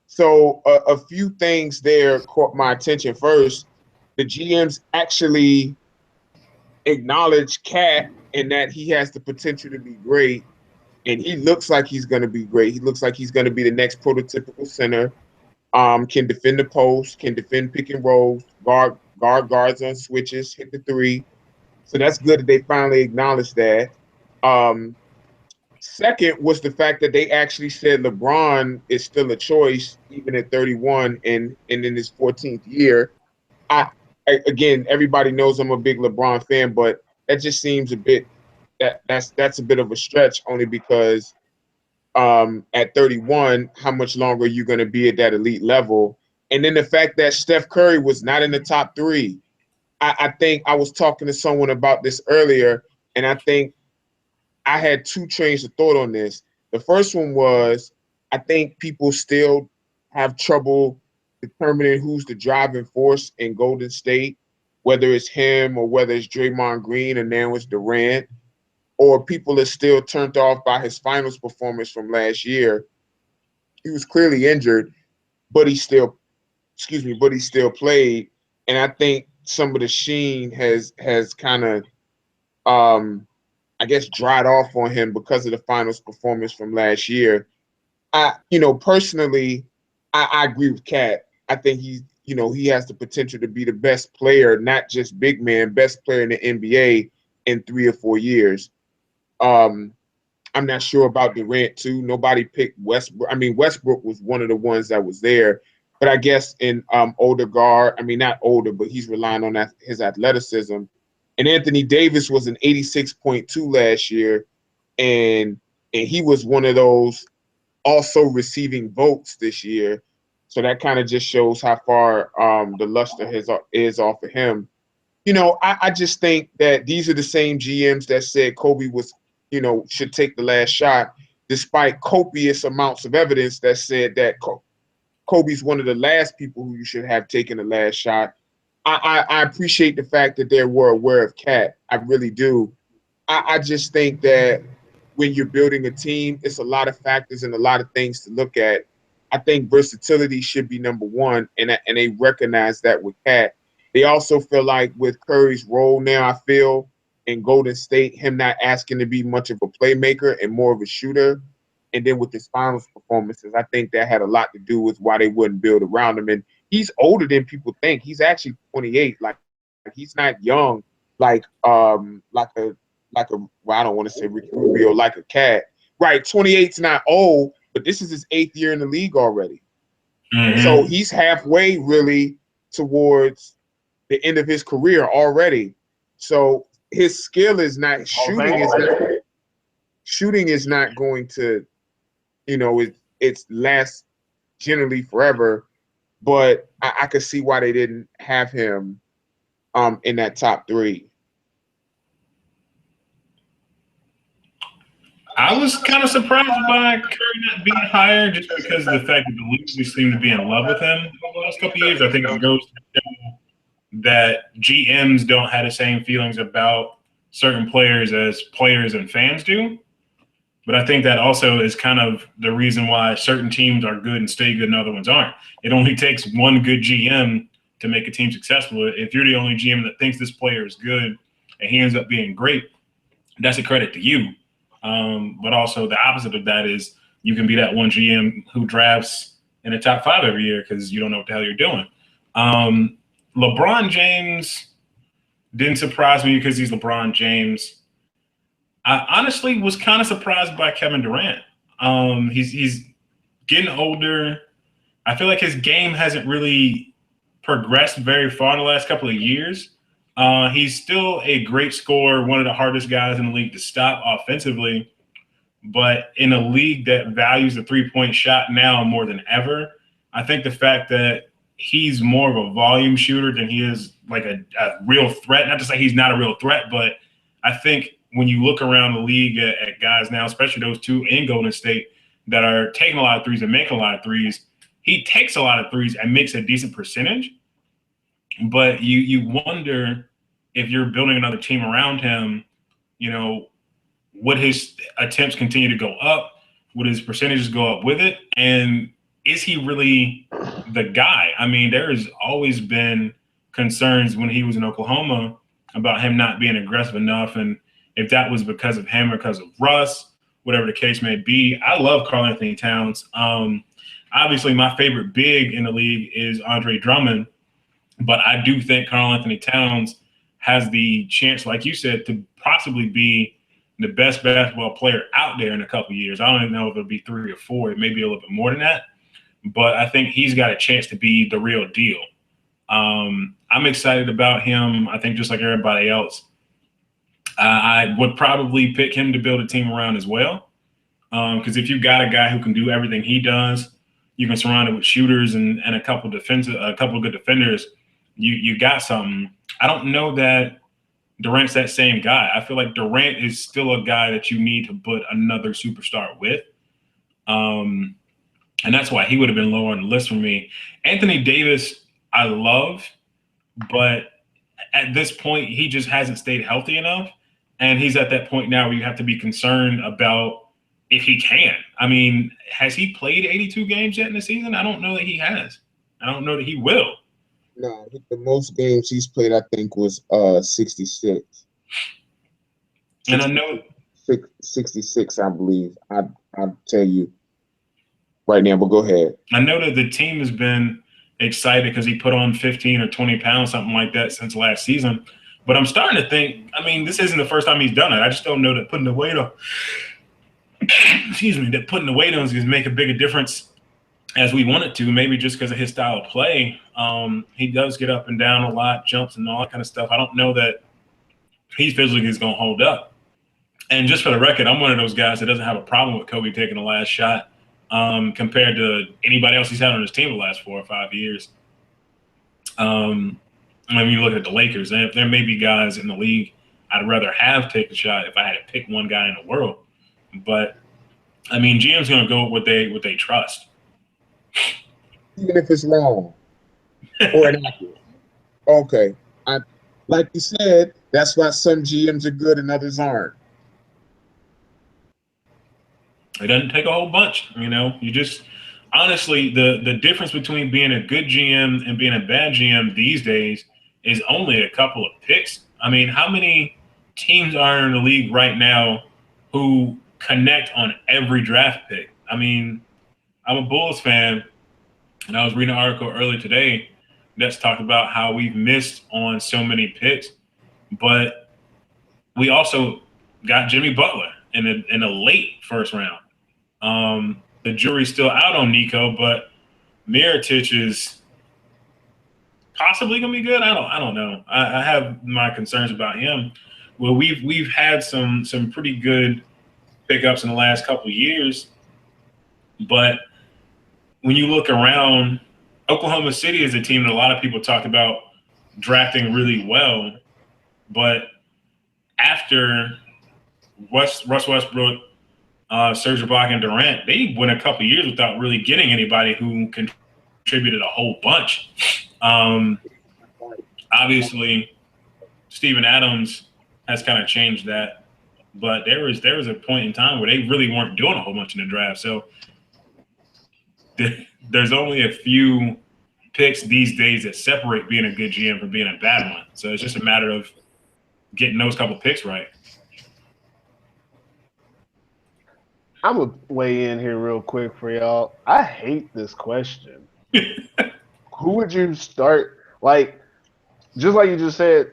So a few things there caught my attention. First, the GMs actually acknowledge Cat and that he has the potential to be great. And he looks like he's going to be great. He looks like he's going to be the next prototypical center. Can defend the post, can defend pick and rolls, guards on switches, hit the three. So that's good that they finally acknowledged that. Second was the fact that they actually said LeBron is still a choice, even at 31 and in his 14th year. Again, everybody knows I'm a big LeBron fan, but that just seems a bit that's a bit of a stretch, only because at 31, how much longer are you going to be at that elite level? And then the fact that Steph Curry was not in the top 3. I think I was talking to someone about this earlier, and I think I had 2 trains of thought on this. The first one was, I think people still have trouble determining who's the driving force in Golden State, whether it's him or whether it's Draymond Green and now it's Durant, or people are still turned off by his finals performance from last year. He was clearly injured, but he still played. And I think some of the sheen has kind of, I guess, dried off on him because of the finals performance from last year. Personally, I agree with Cat. I think he has the potential to be the best player, not just big man, best player in the NBA in 3 or 4 years. I'm not sure about Durant too. Nobody picked Westbrook. I mean, Westbrook was one of the ones that was there, but I guess in older guard, I mean not older, but he's relying on his athleticism. And Anthony Davis was an 86.2 last year, and he was one of those also receiving votes this year. So that kind of just shows how far the luster is off of him. I just think that these are the same GMs that said Kobe should take the last shot, despite copious amounts of evidence that said that Kobe's one of the last people who you should have taken the last shot. I appreciate the fact that they were aware of Cat. I really do. I just think that when you're building a team, it's a lot of factors and a lot of things to look at. I think versatility should be number one, and they recognize that with Cat. They also feel like with Curry's role now, I feel, in Golden State, him not asking to be much of a playmaker and more of a shooter, and then with his finals performances, I think that had a lot to do with why they wouldn't build around him. And he's older than people think. He's actually 28. Like he's not young, like a well, I don't want to say Ricky Rubio, like a Cat. Right, 28's not old, but this is his 8th year in the league already. Mm-hmm. So he's halfway really towards the end of his career already. So his skill is not shooting. Shooting is not going to, it's last generally forever. But I could see why they didn't have him in that top 3. I was kind of surprised by Curry not being higher, just because of the fact that the league seemed to be in love with him over the last couple of years. I think it goes to show that GMs don't have the same feelings about certain players as players and fans do. But I think that also is kind of the reason why certain teams are good and stay good and other ones aren't. It only takes one good GM to make a team successful. If you're the only GM that thinks this player is good and he ends up being great, that's a credit to you. But also the opposite of that is you can be that one GM who drafts in the top 5 every year because you don't know what the hell you're doing. LeBron James didn't surprise me because he's LeBron James. I honestly was kind of surprised by Kevin Durant. He's getting older. I feel like his game hasn't really progressed very far in the last couple of years. He's still a great scorer, one of the hardest guys in the league to stop offensively. But in a league that values the three-point shot now more than ever, I think the fact that he's more of a volume shooter than he is like a real threat. Not to say he's not a real threat, but I think when you look around the league at guys now, especially those two in Golden State that are taking a lot of threes and making a lot of threes, he takes a lot of threes and makes a decent percentage. But you wonder if you're building another team around him, would his attempts continue to go up? Would his percentages go up with it? And is he really the guy? I mean, there has always been concerns when he was in Oklahoma about him not being aggressive enough. And if that was because of him or because of Russ, whatever the case may be. I love Karl-Anthony Towns. Obviously, my favorite big in the league is Andre Drummond. But I do think Karl-Anthony Towns has the chance, like you said, to possibly be the best basketball player out there in a couple of years. I don't even know if it'll be 3 or 4. It may be a little bit more than that. But I think he's got a chance to be the real deal. I'm excited about him. I think just like everybody else, I would probably pick him to build a team around as well. Because if you've got a guy who can do everything he does, you can surround it with shooters and a couple of good defenders. You got something. I don't know that Durant's that same guy. I feel like Durant is still a guy that you need to put another superstar with. And that's why he would have been lower on the list for me. Anthony Davis, I love, but at this point, he just hasn't stayed healthy enough. And he's at that point now where you have to be concerned about if he can. I mean, has he played 82 games yet in the season? I don't know that he has. I don't know that he will. No, the most games he's played, I think, was 66. And I know 66, I believe. I'll tell you. right now, but go ahead. I know that the team has been excited because he put on 15 or 20 pounds, something like that, since last season. But I'm starting to think, I mean, this isn't the first time he's done it. I just don't know that putting the weight on, that putting the weight on is going to make a bigger difference as we want it to, maybe just because of his style of play. He does get up and down a lot, jumps and all that kind of stuff. I don't know that he physically is going to hold up. And just for the record, I'm one of those guys that doesn't have a problem with Kobe taking the last shot compared to anybody else he's had on his team the last 4 or 5 years. When you look at the Lakers, there may be guys in the league I'd rather have take a shot if I had to pick one guy in the world. But, I mean, GM's going to go with what they trust. Even if it's wrong or inaccurate. Okay. Like you said, that's why some GMs are good and others aren't. It doesn't take a whole bunch, you know. You just honestly, the difference between being a good GM and being a bad GM these days is only a couple of picks. I mean, how many teams are in the league right now who connect on every draft pick? I mean, I'm a Bulls fan, and I was reading an article earlier today that's talked about how we've missed on so many picks, but we also got Jimmy Butler in a late first round. The jury's still out on Nico, but Mirotic is possibly gonna be good. I don't know. I have my concerns about him. Well, we've had some pretty good pickups in the last couple of years, but when you look around, Oklahoma City is a team that a lot of people talk about drafting really well, but after Russ Westbrook, Serge Ibaka, and Durant, they went a couple of years without really getting anybody who contributed a whole bunch. Obviously, Steven Adams has kind of changed that, but there was a point in time where they really weren't doing a whole bunch in the draft. So there's only a few picks these days that separate being a good GM from being a bad one. So it's just a matter of getting those couple picks right. I'm going to weigh in here real quick for y'all. I hate this question. Who would you start? Like, just like you just said,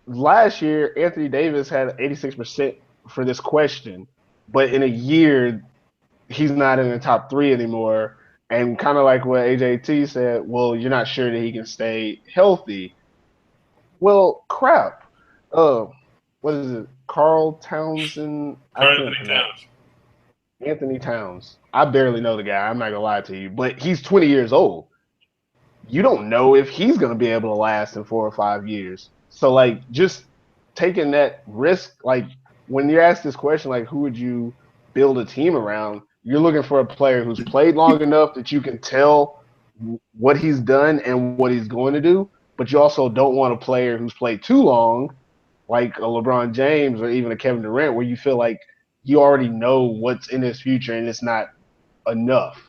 last year, Anthony Davis had 86% for this question, but in a year, he's not in the top 3 anymore. And kind of like what AJT said, well, you're not sure that he can stay healthy. Well, crap. What is it? Carl Townsend? Anthony Towns. I barely know the guy. I'm not going to lie to you. But he's 20 years old. You don't know if he's going to be able to last in 4 or 5 years. So, like, just taking that risk, like, when you're asked this question, like, who would you build a team around, you're looking for a player who's played long enough that you can tell what he's done and what he's going to do, but you also don't want a player who's played too long, like a LeBron James or even a Kevin Durant, where you feel like you already know what's in his future and it's not enough.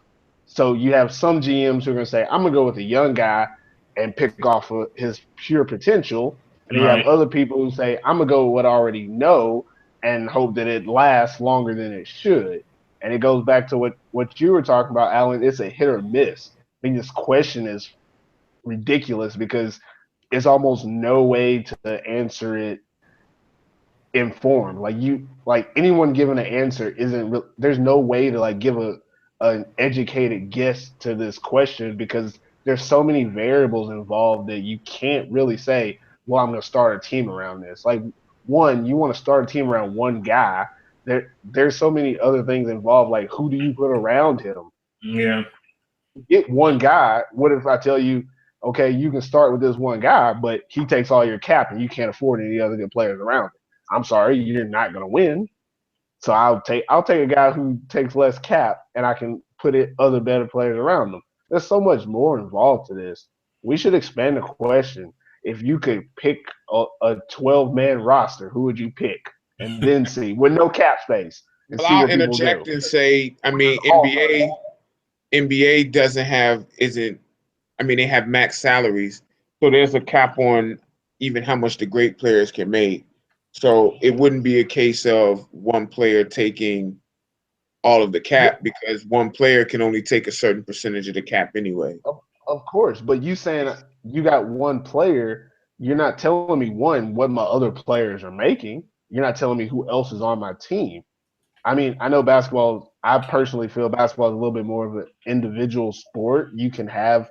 So you have some GMs who are going to say, I'm going to go with a young guy and pick off of his pure potential. And then you have other people who say, I'm going to go with what I already know and hope that it lasts longer than it should. And it goes back to what you were talking about, Alan. It's a hit or miss. I think this question is ridiculous because it's almost no way to answer it informed. Like anyone giving an answer isn't there's no way to like give an educated guess to this question because there's so many variables involved that you can't really say, well, I'm going to start a team around this. Like, one, you want to start a team around one guy. There's so many other things involved, like who do you put around him? Yeah. Get one guy. What if I tell you, okay, you can start with this one guy, but he takes all your cap and you can't afford any other good players around him? I'm sorry, you're not going to win. So I'll take a guy who takes less cap and I can put other better players around them. There's so much more involved to this. We should expand the question. If you could pick a 12-man roster, who would you pick? And then see with no cap space. And well, see I'll what people interject do. and say, I mean, NBA they have max salaries, so there's a cap on even how much the great players can make. So it wouldn't be a case of one player taking all of the cap because one player can only take a certain percentage of the cap anyway. Of course, but you saying you got one player, you're not telling me one what my other players are making. You're not telling me who else is on my team. I mean, I know basketball. I personally feel basketball is a little bit more of an individual sport. You can have,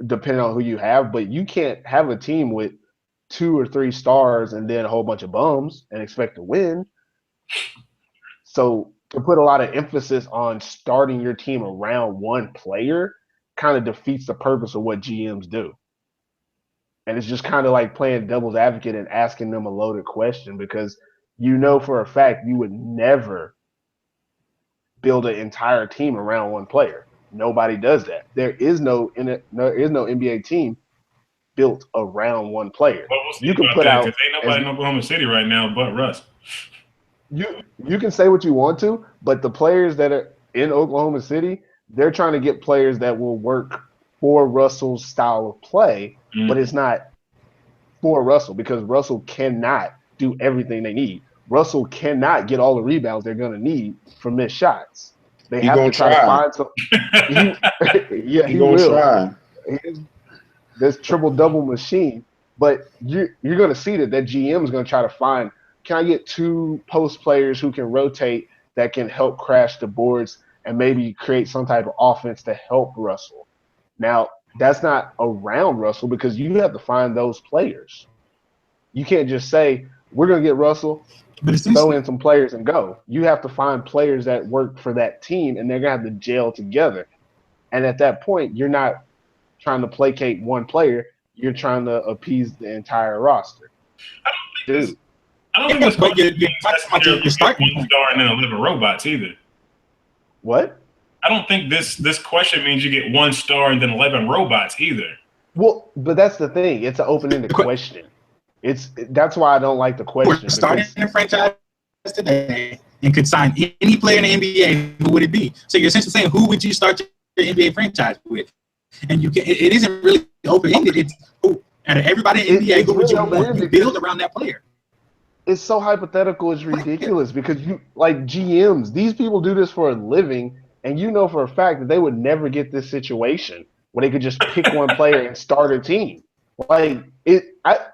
depending on who you have, but you can't have a team with 2 or 3 stars and then a whole bunch of bums and expect to win. So to put a lot of emphasis on starting your team around one player kind of defeats the purpose of what GMs do. And it's just kind of like playing devil's advocate and asking them a loaded question because you know for a fact you would never build an entire team around one player. Nobody does that. There is no NBA team built around one player. Well, we'll see you can about put that, out because ain't nobody in Oklahoma City right now but Russ. You can say what you want to, but the players that are in Oklahoma City, they're trying to get players that will work for Russell's style of play, but it's not for Russell because Russell cannot do everything they need. Russell cannot get all the rebounds they're going to need from missed shots. They have to try to find some. He will. Try. This triple-double machine, but you're going to see that GM is going to try to find, can I get 2 post players who can rotate that can help crash the boards and maybe create some type of offense to help Russell? Now, that's not around Russell because you have to find those players. You can't just say, we're going to get Russell, throw in some players and go. You have to find players that work for that team, and they're going to have to gel together. And at that point, you're not trying to placate one player. You're trying to appease the entire roster. I don't think this question means you're starting one star and then 11 robots either. What? I don't think this question means you get 1 star and then 11 robots either. Well, but that's the thing. It's an open-ended question. That's why I don't like the question. We're starting a franchise today and could sign any player in the NBA. Who would it be? So you're essentially saying, who would you start your NBA franchise with? And you can. It isn't really open-ended. It's who out of everybody in the NBA, who would you want? You build around that player. It's so hypothetical. It's ridiculous because you like GMs. These people do this for a living, and you know for a fact that they would never get this situation where they could just pick one player and start a team. Like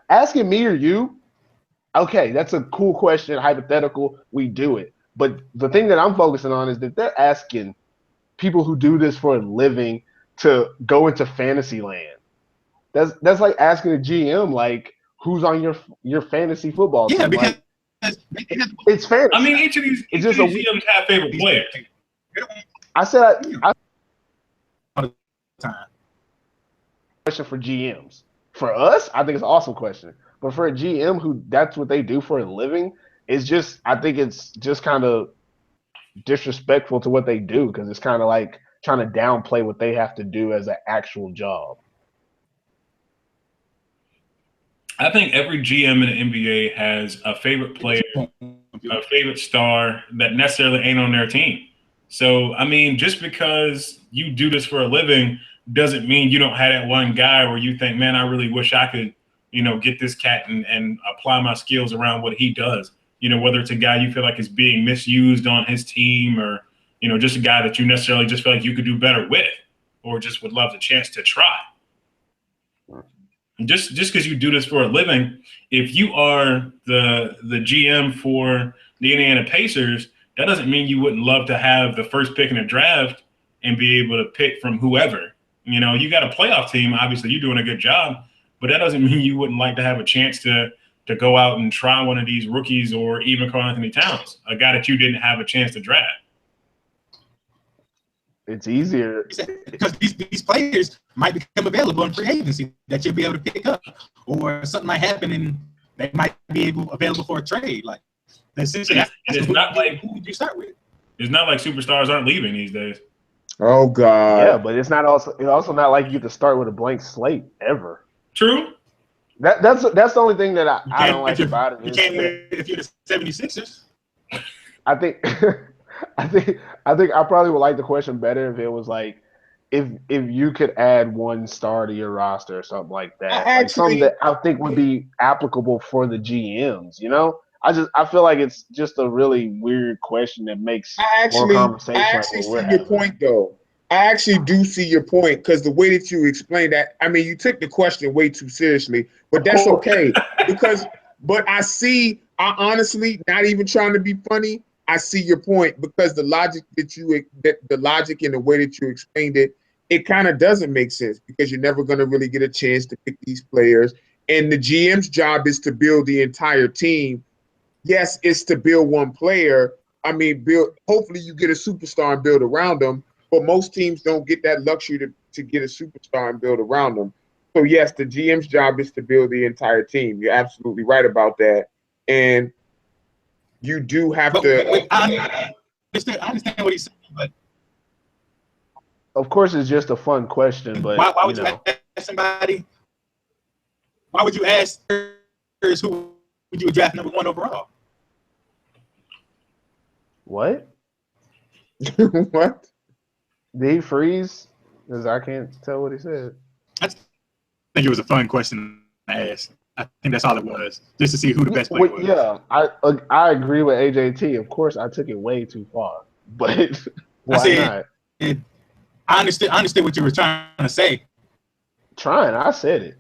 asking me or you, okay, that's a cool question, hypothetical. We do it, but the thing that I'm focusing on is that they're asking people who do this for a living to go into fantasy land. That's like asking a GM like, who's on your fantasy football team? Yeah, because it's fantasy. I mean, each of these GMs have favorite players. I said time. Question for GMs. For us, I think it's an awesome question. But for a GM who that's what they do for a living, I think it's just kind of disrespectful to what they do because it's kind of like trying to downplay what they have to do as an actual job. I think every GM in the NBA has a favorite player, a favorite star that necessarily ain't on their team. So, I mean, just because you do this for a living doesn't mean you don't have that one guy where you think, man, I really wish I could, get this cat and apply my skills around what he does. Whether it's a guy you feel like is being misused on his team or, just a guy that you necessarily just feel like you could do better with or just would love the chance to try. Just because you do this for a living, if you are the GM for the Indiana Pacers, that doesn't mean you wouldn't love to have the first pick in a draft and be able to pick from whoever. You got a playoff team. Obviously, you're doing a good job, but that doesn't mean you wouldn't like to have a chance to go out and try one of these rookies or even Karl Anthony Towns, a guy that you didn't have a chance to draft. It's easier because these players might become available in free agency that you'll be able to pick up, or something might happen and they might be available for a trade. Like it's not like who would you start with? It's not like superstars aren't leaving these days. Oh God! Yeah, but it's also not like you get to start with a blank slate ever. True. That's the only thing that I don't like about it. You can't if you're the 76ers. I think I probably would like the question better if it was like if you could add 1 star to your roster or something like that. Something that I think would be applicable for the GMs, I feel like it's just a really weird question that makes more conversation. I actually see your point though. I actually do see your point because the way that you explained that, I mean, you took the question way too seriously, but that's okay but I honestly, not even trying to be funny, I see your point because the logic the logic and the way that you explained it, it kind of doesn't make sense because you're never going to really get a chance to pick these players. And the GM's job is to build the entire team. Yes, it's to build one player. I mean, hopefully you get a superstar and build around them, but most teams don't get that luxury to get a superstar and build around them. So yes, the GM's job is to build the entire team. You're absolutely right about that. And you do have to. I understand what he's saying, but of course, it's just a fun question. But why would you ask somebody? Why would you ask who would you draft number 1 overall? What? What? Did he freeze? Because I can't tell what he said. I think it was a fun question to ask. I think that's all it was, just to see who the best player was. Yeah, I agree with AJT. Of course, I took it way too far, but why not? I understood what you were trying to say. I said it.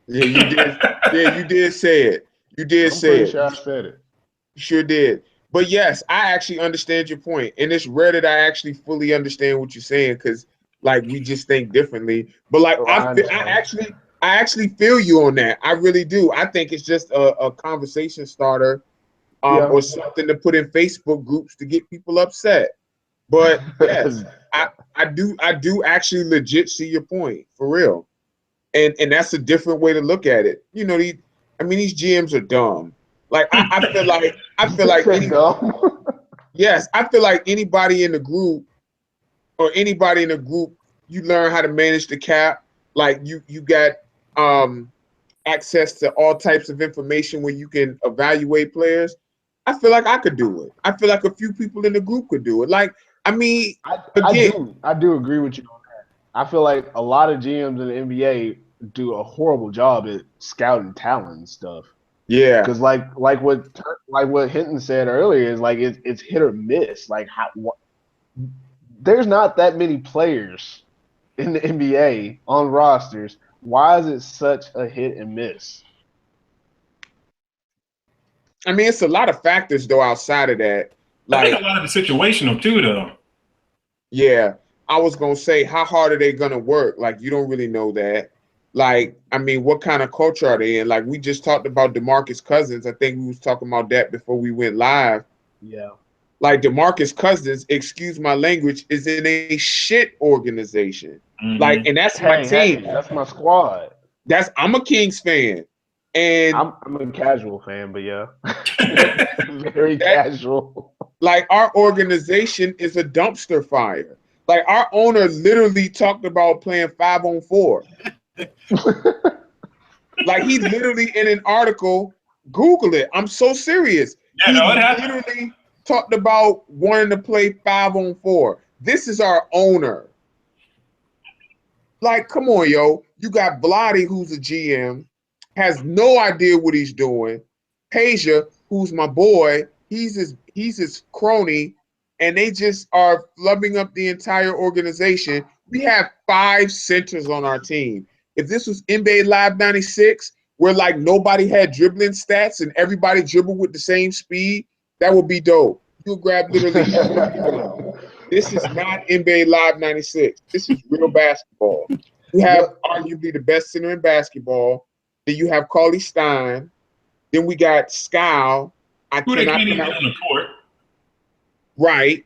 Yeah, you did. Yeah, you did say it. You did say it. Sure I said it. You sure did. But yes, I actually understand your point, and it's rare that I actually fully understand what you're saying because, like, we just think differently. But like, I actually feel you on that. I really do. I think it's just a conversation starter, or something to put in Facebook groups to get people upset. But yes, I do actually legit see your point for real, and that's a different way to look at it. You know, these GMs are dumb. Like I feel like yes, I feel like anybody in the group, you learn how to manage the cap. Like you got access to all types of information where you can evaluate players. I feel like I could do it. I feel like a few people in the group could do it. Like, I mean, I do agree with you on that. I feel like a lot of GMs in the NBA do a horrible job at scouting talent and stuff. Yeah, because like what Hinton said earlier is like it's hit or miss. Like there's not that many players in the NBA on rosters. Why is it such a hit and miss? I mean, it's a lot of factors though outside of that. Like, I think a lot of the situational too, though. Yeah, I was gonna say, how hard are they gonna work? Like, you don't really know that. Like, I mean, what kind of culture are they in? Like, we just talked about DeMarcus Cousins. I think we was talking about that before we went live. Yeah. Like, DeMarcus Cousins, excuse my language, is in a shit organization. Mm-hmm. Like, and that's my team. That's my squad. I'm a Kings fan. And I'm a casual fan, but yeah. Very casual. Like, our organization is a dumpster fire. Like, our owner literally talked about playing 5-on-4. Like, he literally in an article, Google it. I'm so serious. Yeah, he literally talked about wanting to play 5-on-4. This is our owner. Like, come on, yo. You got Vlade, who's a GM, has no idea what he's doing. Peja, who's my boy, he's his crony, and they just are flubbing up the entire organization. We have 5 centers on our team. If this was NBA Live 96, where like nobody had dribbling stats and everybody dribbled with the same speed, that would be dope. You'll grab literally everyone. This is not NBA Live 96. This is real basketball. You have arguably the best center in basketball. Then you have Cauley Stein. Then we got Scal. Who they can't even get on the court. Right.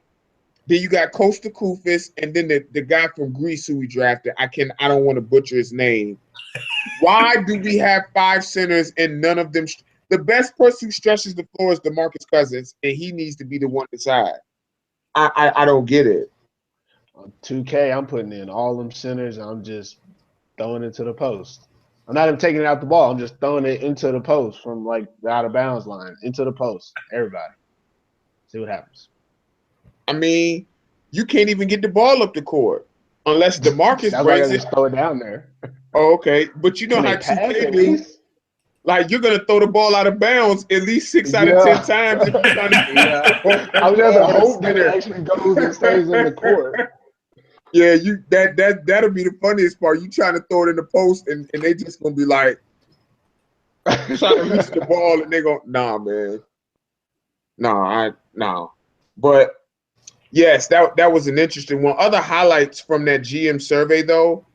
Then you got Costa Koufis, and then the guy from Greece who we drafted. I don't want to butcher his name. Why do we have 5 centers and none of them? The best person who stretches the floor is DeMarcus Cousins, and he needs to be the one inside. I don't get it. On 2K, I'm putting in all them centers, and I'm just throwing it to the post. I'm not even taking it out the ball. I'm just throwing it into the post from like the out of bounds line, into the post. Everybody. See what happens. I mean, you can't even get the ball up the court unless DeMarcus brings it. Just throw it down there. Oh, okay. But you know how 2K do. Like you're gonna throw the ball out of bounds at least 6 out of 10 times. If you're trying to I would have to hope that it actually goes and stays in the court. Yeah, that'll be the funniest part. You trying to throw it in the post, and they just gonna be like trying to reach the ball, and they go, nah, man, nah. But yes, that was an interesting one. Other highlights from that GM survey, though,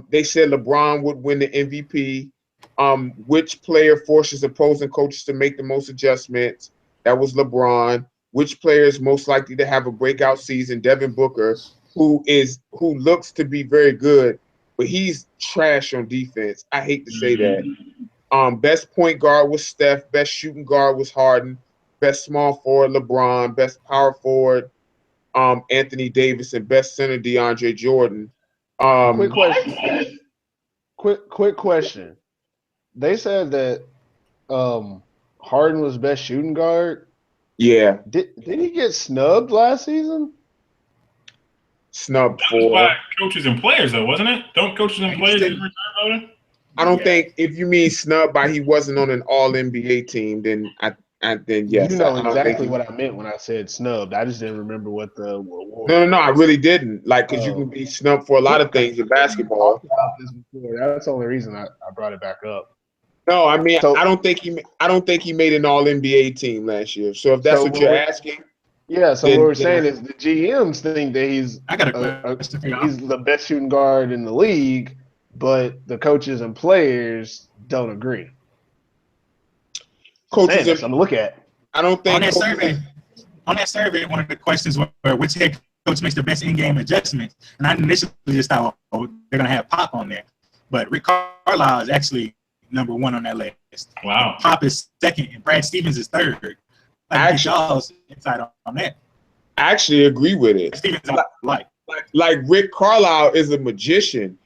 they said LeBron would win the MVP. Which player forces opposing coaches to make the most adjustments? That was LeBron. Which player is most likely to have a breakout season? Devin Booker, who looks to be very good, but he's trash on defense. I hate to say that. Best point guard was Steph. Best shooting guard was Harden. Best small forward LeBron. Best power forward Anthony Davis, and best center DeAndre Jordan. Quick question. Quick question. They said that Harden was best shooting guard. Yeah. Did he get snubbed last season? Snubbed that was by coaches and players, though, wasn't it? Don't coaches and players get reserve voting? I don't think if you mean snubbed by he wasn't on an All NBA team, then then yes. You know exactly what I meant when I said snubbed. I just didn't remember what the award. No, I really didn't. Like, because you can be snubbed for a lot of things in basketball. Talked about this before. That's the only reason I brought it back up. No, I mean, I don't think he made an All NBA team last year. So if that's what you're asking. Yeah, so what we're saying is the GMs think that he's the best shooting guard in the league, but the coaches and players don't agree. Coaches, I'm gonna look at. I don't think on that survey, one of the questions were which head coach makes the best in-game adjustments, and I initially just thought, oh, they're gonna have Pop on there, but Rick Carlisle is actually number one on that list. Wow. Pop is second, and Brad Stevens is third. Shaw's inside on that. I actually agree with it. Stevens like Rick Carlisle is a magician.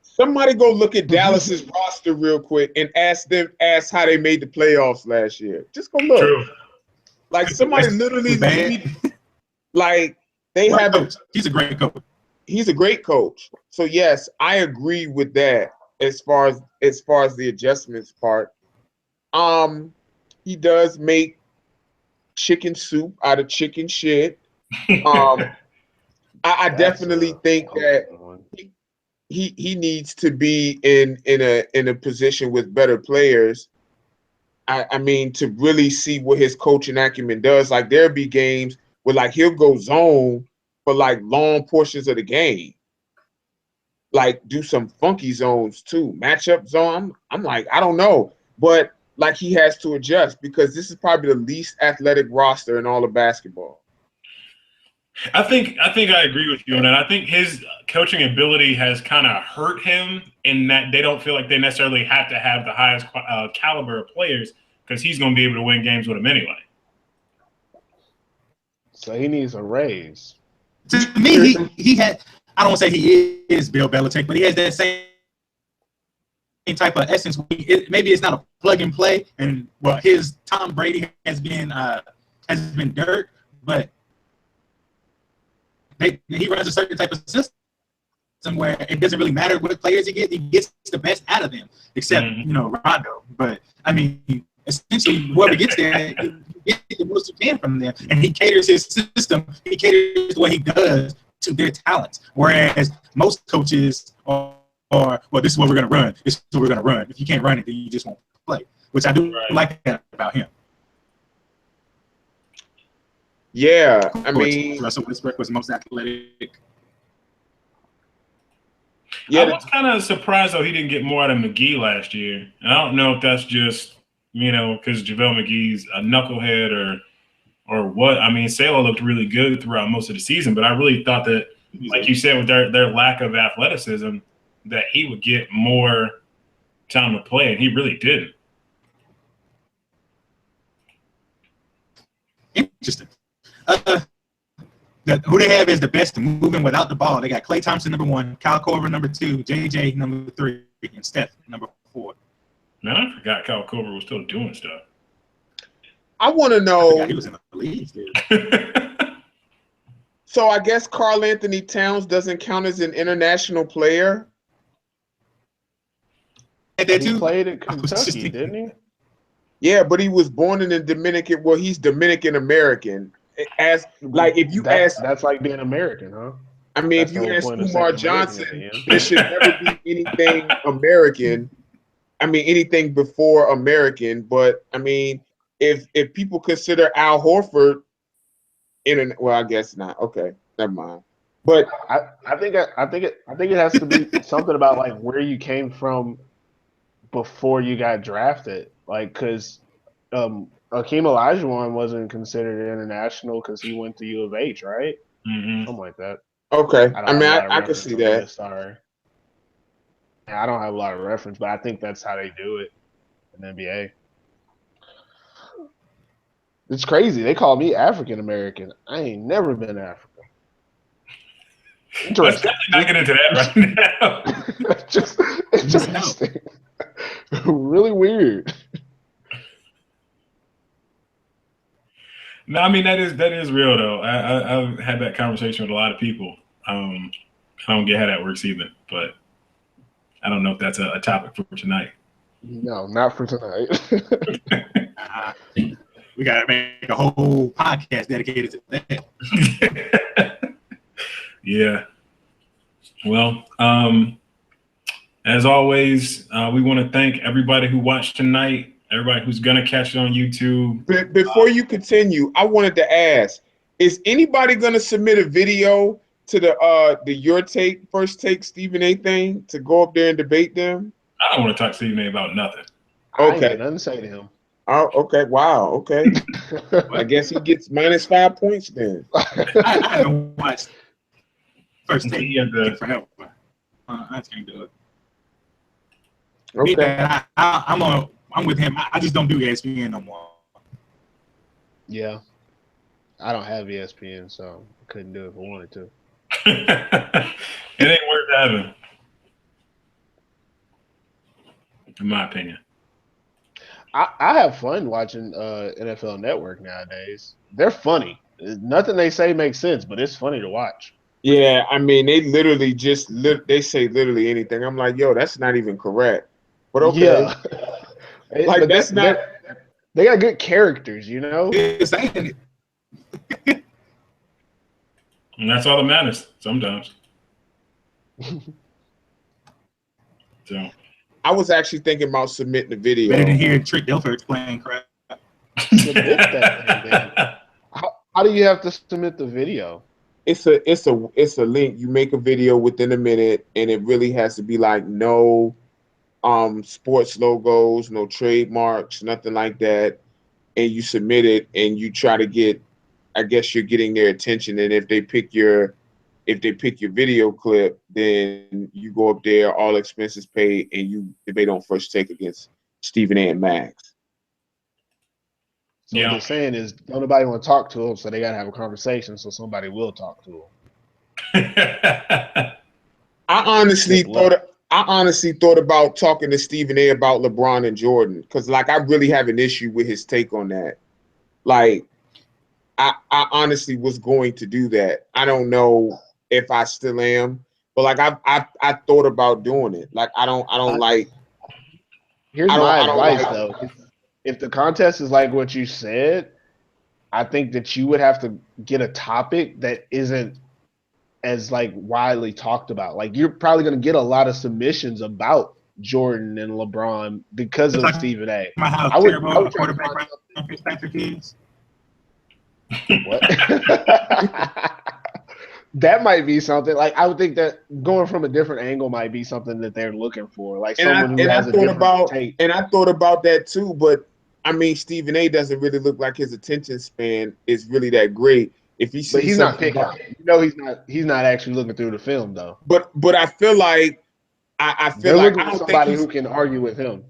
Somebody go look at Dallas's roster real quick and ask how they made the playoffs last year. Just go look. True. Like somebody literally like they have He's a great coach. He's a great coach. So yes, I agree with that as far as the adjustments part. He does make chicken soup out of chicken shit. I definitely think that he needs to be in a position with better players. I mean, to really see what his coaching acumen does. Like there'll be games where like he'll go zone for like long portions of the game. Like do some funky zones too. Matchup zone. I'm like, I don't know. But like he has to adjust because this is probably the least athletic roster in all of basketball. I think I agree with you on that. I think his coaching ability has kind of hurt him in that they don't feel like they necessarily have to have the highest caliber of players because he's going to be able to win games with them anyway. So he needs a raise. To me, he had. I don't want to say he is Bill Belichick, but he has that same type of essence. Maybe it's not a plug and play, and well, his Tom Brady has been dirt, but he runs a certain type of system where it doesn't really matter what players he gets the best out of them, except Rondo. But I mean, essentially, whoever gets there, you get the most you can from them, and he caters his system. He caters what he does to their talents. Whereas most coaches are well, this is what we're going to run. This is what we're going to run. If you can't run it, then you just won't play. Which I do like that about him. Yeah, I mean, Russell Westbrook was the most athletic. Yeah, I was kind of surprised though he didn't get more out of McGee last year. And I don't know if that's just because JaVale McGee's a knucklehead or what. I mean, Salah looked really good throughout most of the season, but I really thought that, like you said, with their lack of athleticism, that he would get more time to play, and he really didn't. Interesting. Who they have is the best moving without the ball. They got Klay Thompson number 1, Kyle Korver number 2, JJ number 3, and Steph number 4. Man, I forgot Kyle Korver was still doing stuff. I want to know. He was in the league. So I guess Karl Anthony Towns doesn't count as an international player. that too. He played at Kentucky, didn't he? Yeah, but he was born in the Dominican. Well, he's Dominican American. As like, if you ask, that's like being American, huh? I mean, That's if you the whole ask point of Umar saying American at the Johnson, end. there should never be anything American. I mean, anything before American. But I mean, if people consider Al Horford well, I guess not. Okay, never mind. But I think it has to be something about like where you came from before you got drafted, like because Akeem Olajuwon wasn't considered international because he went to U of H, right? Mm-hmm. Something like that. okay, I don't have a lot of I can reference see on that. this, sorry. I don't have a lot of reference, but I think that's how they do it in the NBA. It's crazy. They call me African American. I ain't never been African. Let's Interesting. definitely not get into that right now. Just interesting. Really weird. No, I mean that is real though. I've had that conversation with a lot of people. I don't get how that works either, but I don't know if that's a topic for tonight. No, not for tonight. We gotta make a whole podcast dedicated to that. Yeah. Well, as always, we want to thank everybody who watched tonight, everybody who's gonna catch it on YouTube. Before you continue, I wanted to ask: is anybody gonna submit a video to the Your Take First Take Stephen A thing to go up there and debate them? I don't want to talk to Stephen A about nothing. I ain't Okay. got nothing to say to him. Oh, okay. Wow. Okay. I guess he gets -5 points then. I haven't watched First Take He had the- forever. I can't do it. Okay. I'm with him. I just don't do ESPN no more. Yeah. I don't have ESPN, so I couldn't do it if I wanted to. It ain't worth having, in my opinion. I have fun watching NFL Network nowadays. They're funny. Nothing they say makes sense, but it's funny to watch. Yeah, I mean, they literally they say literally anything. I'm like, yo, that's not even correct. But okay. Yeah. Like, But that's not. They got good characters, you know? It's saying it. And that's all that matters sometimes. So I was actually thinking about submitting the video. Better than hearing Trick Dilfer explain crap. Submit that thing, man. How do you have to submit the video? It's a link. You make a video within a minute, and it really has to be like no sports logos, no trademarks, nothing like that. And you submit it, and you try to get, I guess you're getting their attention. And if they pick your video clip, then you go up there, all expenses paid, and you debate on First Take against Stephen A and Max. So what they're saying is, don't nobody want to talk to them, so they got to have a conversation, so somebody will talk to them. I honestly thought about talking to Stephen A about LeBron and Jordan, because like I really have an issue with his take on that. Like, I honestly was going to do that. I don't know if I still am, but like I thought about doing it. Like I don't like. Here's my advice though. If the contest is like what you said, I think that you would have to get a topic that isn't as like widely talked about. Like you're probably going to get a lot of submissions about Jordan and LeBron because of Stephen A. I would quarterback Fitzpatrick is. What? That might be something. Like I would think that going from a different angle might be something that they're looking for. Like someone who has a different take. And I thought about that too, but I mean, Stephen A doesn't really look like his attention span is really that great. If he sees, but he's not picking. You know, he's not actually looking through the film though. But I feel like I feel they're like looking for somebody who can argue with him.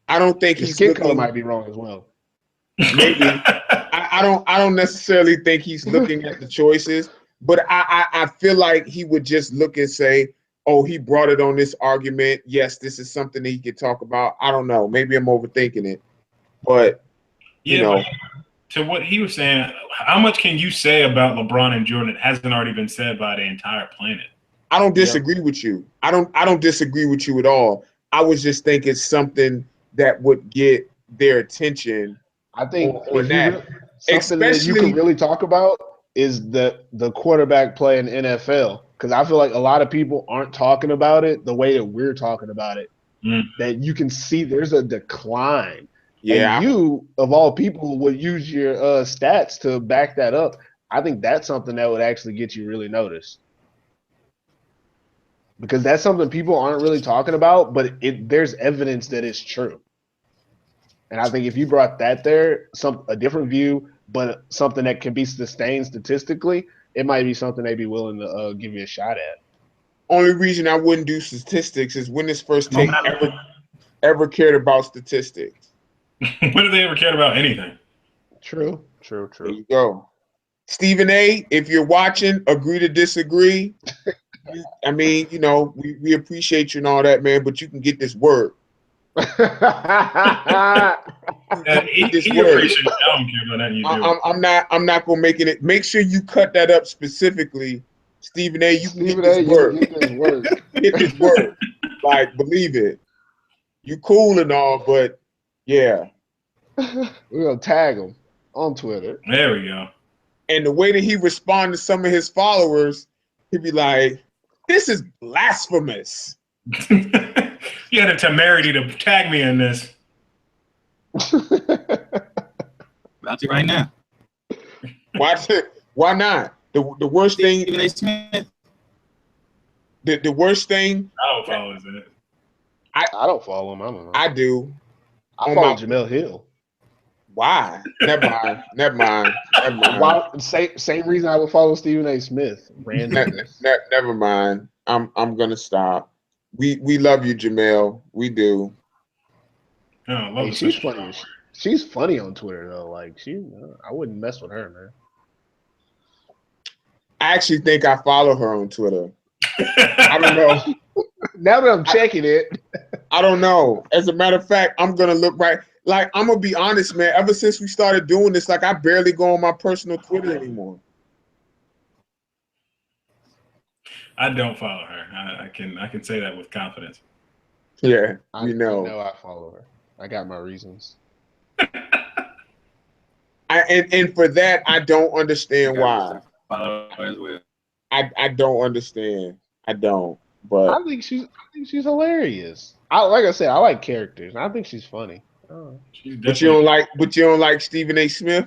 I don't think his skin color might be wrong as well. Maybe I don't necessarily think he's looking at the choices, but I feel like he would just look and say, "Oh, he brought it on this argument. Yes, this is something that he could talk about." I don't know. Maybe I'm overthinking it. But but to what he was saying, how much can you say about LeBron and Jordan that hasn't already been said by the entire planet? I don't disagree with you. I don't disagree with you at all. I was just thinking something that would get their attention. I think on that. Something that you can really talk about is the quarterback play in NFL, because I feel like a lot of people aren't talking about it the way that we're talking about it. That you can see there's a decline. Yeah, and you of all people would use your stats to back that up. I think that's something that would actually get you really noticed, because that's something people aren't really talking about, but there's evidence that it's true. And I think if you brought that there, a different view, but something that can be sustained statistically, it might be something they'd be willing to give you a shot at. Only reason I wouldn't do statistics is when this first take ever cared about statistics. When did they ever cared about anything? True. There you go. Stephen A., if you're watching, agree to disagree. I mean, you know, we appreciate you and all that, man, but you can get this word. He appreciates I don't care about that. You do. I'm not gonna make it. Make sure you cut that up specifically, Stephen A. You can get this word. Get this word. Get this word. Like, believe it. You cool and all, but yeah. We're gonna tag him on Twitter. There we go. And the way that he responded to some of his followers, he'd be like, "This is blasphemous." You had a temerity to tag me in this. About to right now. Why not? The worst thing. The worst thing. I don't follow it. I don't follow him. I don't know. I do. I follow Jamel Hill. Why? Never mind. Why, same reason I would follow Stephen A. Smith. Never mind. I'm gonna stop. We love you, Jamel. We do. Oh, I love she's funny. She's funny on Twitter though. Like I wouldn't mess with her, man. I actually think I follow her on Twitter. I don't know. Now that I'm checking it, I don't know. As a matter of fact, I'm gonna look right. Like, I'm gonna be honest, man. Ever since we started doing this, like, I barely go on my personal Twitter anymore. I don't follow her. I can say that with confidence. Yeah, I know I follow her. I got my reasons. And for that, I don't understand why. Follow as well. I don't understand. I don't. But I think she's hilarious. Like I said, I like characters. I think she's funny. Oh. But you don't like Stephen A. Smith?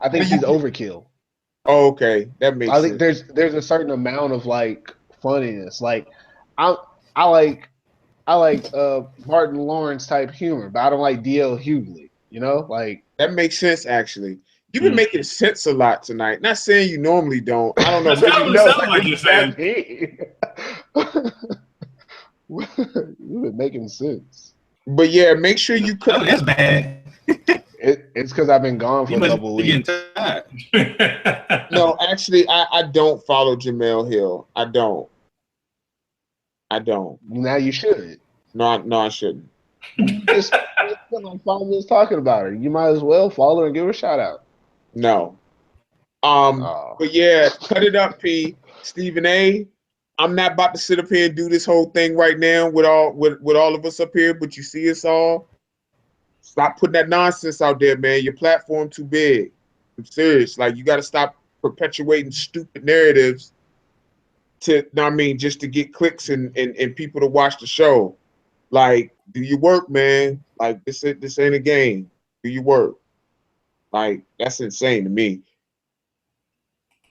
I think he's overkill. Oh, okay. That makes sense. I think there's a certain amount of like funniness. Like I like Martin Lawrence type humor, but I don't like D.L. Hughley. You know, like that makes sense actually. You've been making sense a lot tonight. Not saying you normally don't. I don't know. Maybe you know. Like you're saying. You've been making sense. But yeah, make sure you cut. Oh, that's bad. It's because I've been gone for a couple weeks. No, actually, I don't follow Jamel Hill. I don't. Now you should. No, I shouldn't. Just spent like 5 minutes talking about her. You might as well follow her and give her a shout out. No. But yeah, cut it up, P. Stephen A. I'm not about to sit up here and do this whole thing right now with all of us up here, but you see us all. Stop putting that nonsense out there, man. Your platform too big. I'm serious. Like, you got to stop perpetuating stupid narratives just to get clicks and people to watch the show. Like, do your work, man. Like, this ain't a game. Do your work. Like, that's insane to me.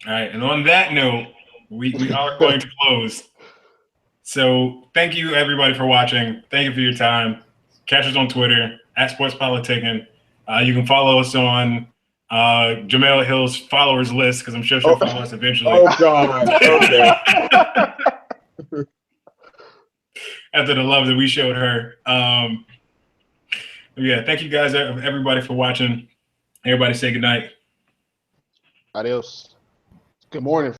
All right, and on that note, we are going to close. So thank you, everybody, for watching. Thank you for your time. Catch us on Twitter, @SportsPoliticen. You can follow us on Jamel Hill's followers list, because I'm sure she'll follow us eventually. Oh, God. Okay. After the love that we showed her. Yeah, thank you guys, everybody, for watching. Everybody say goodnight. Adios. Good morning.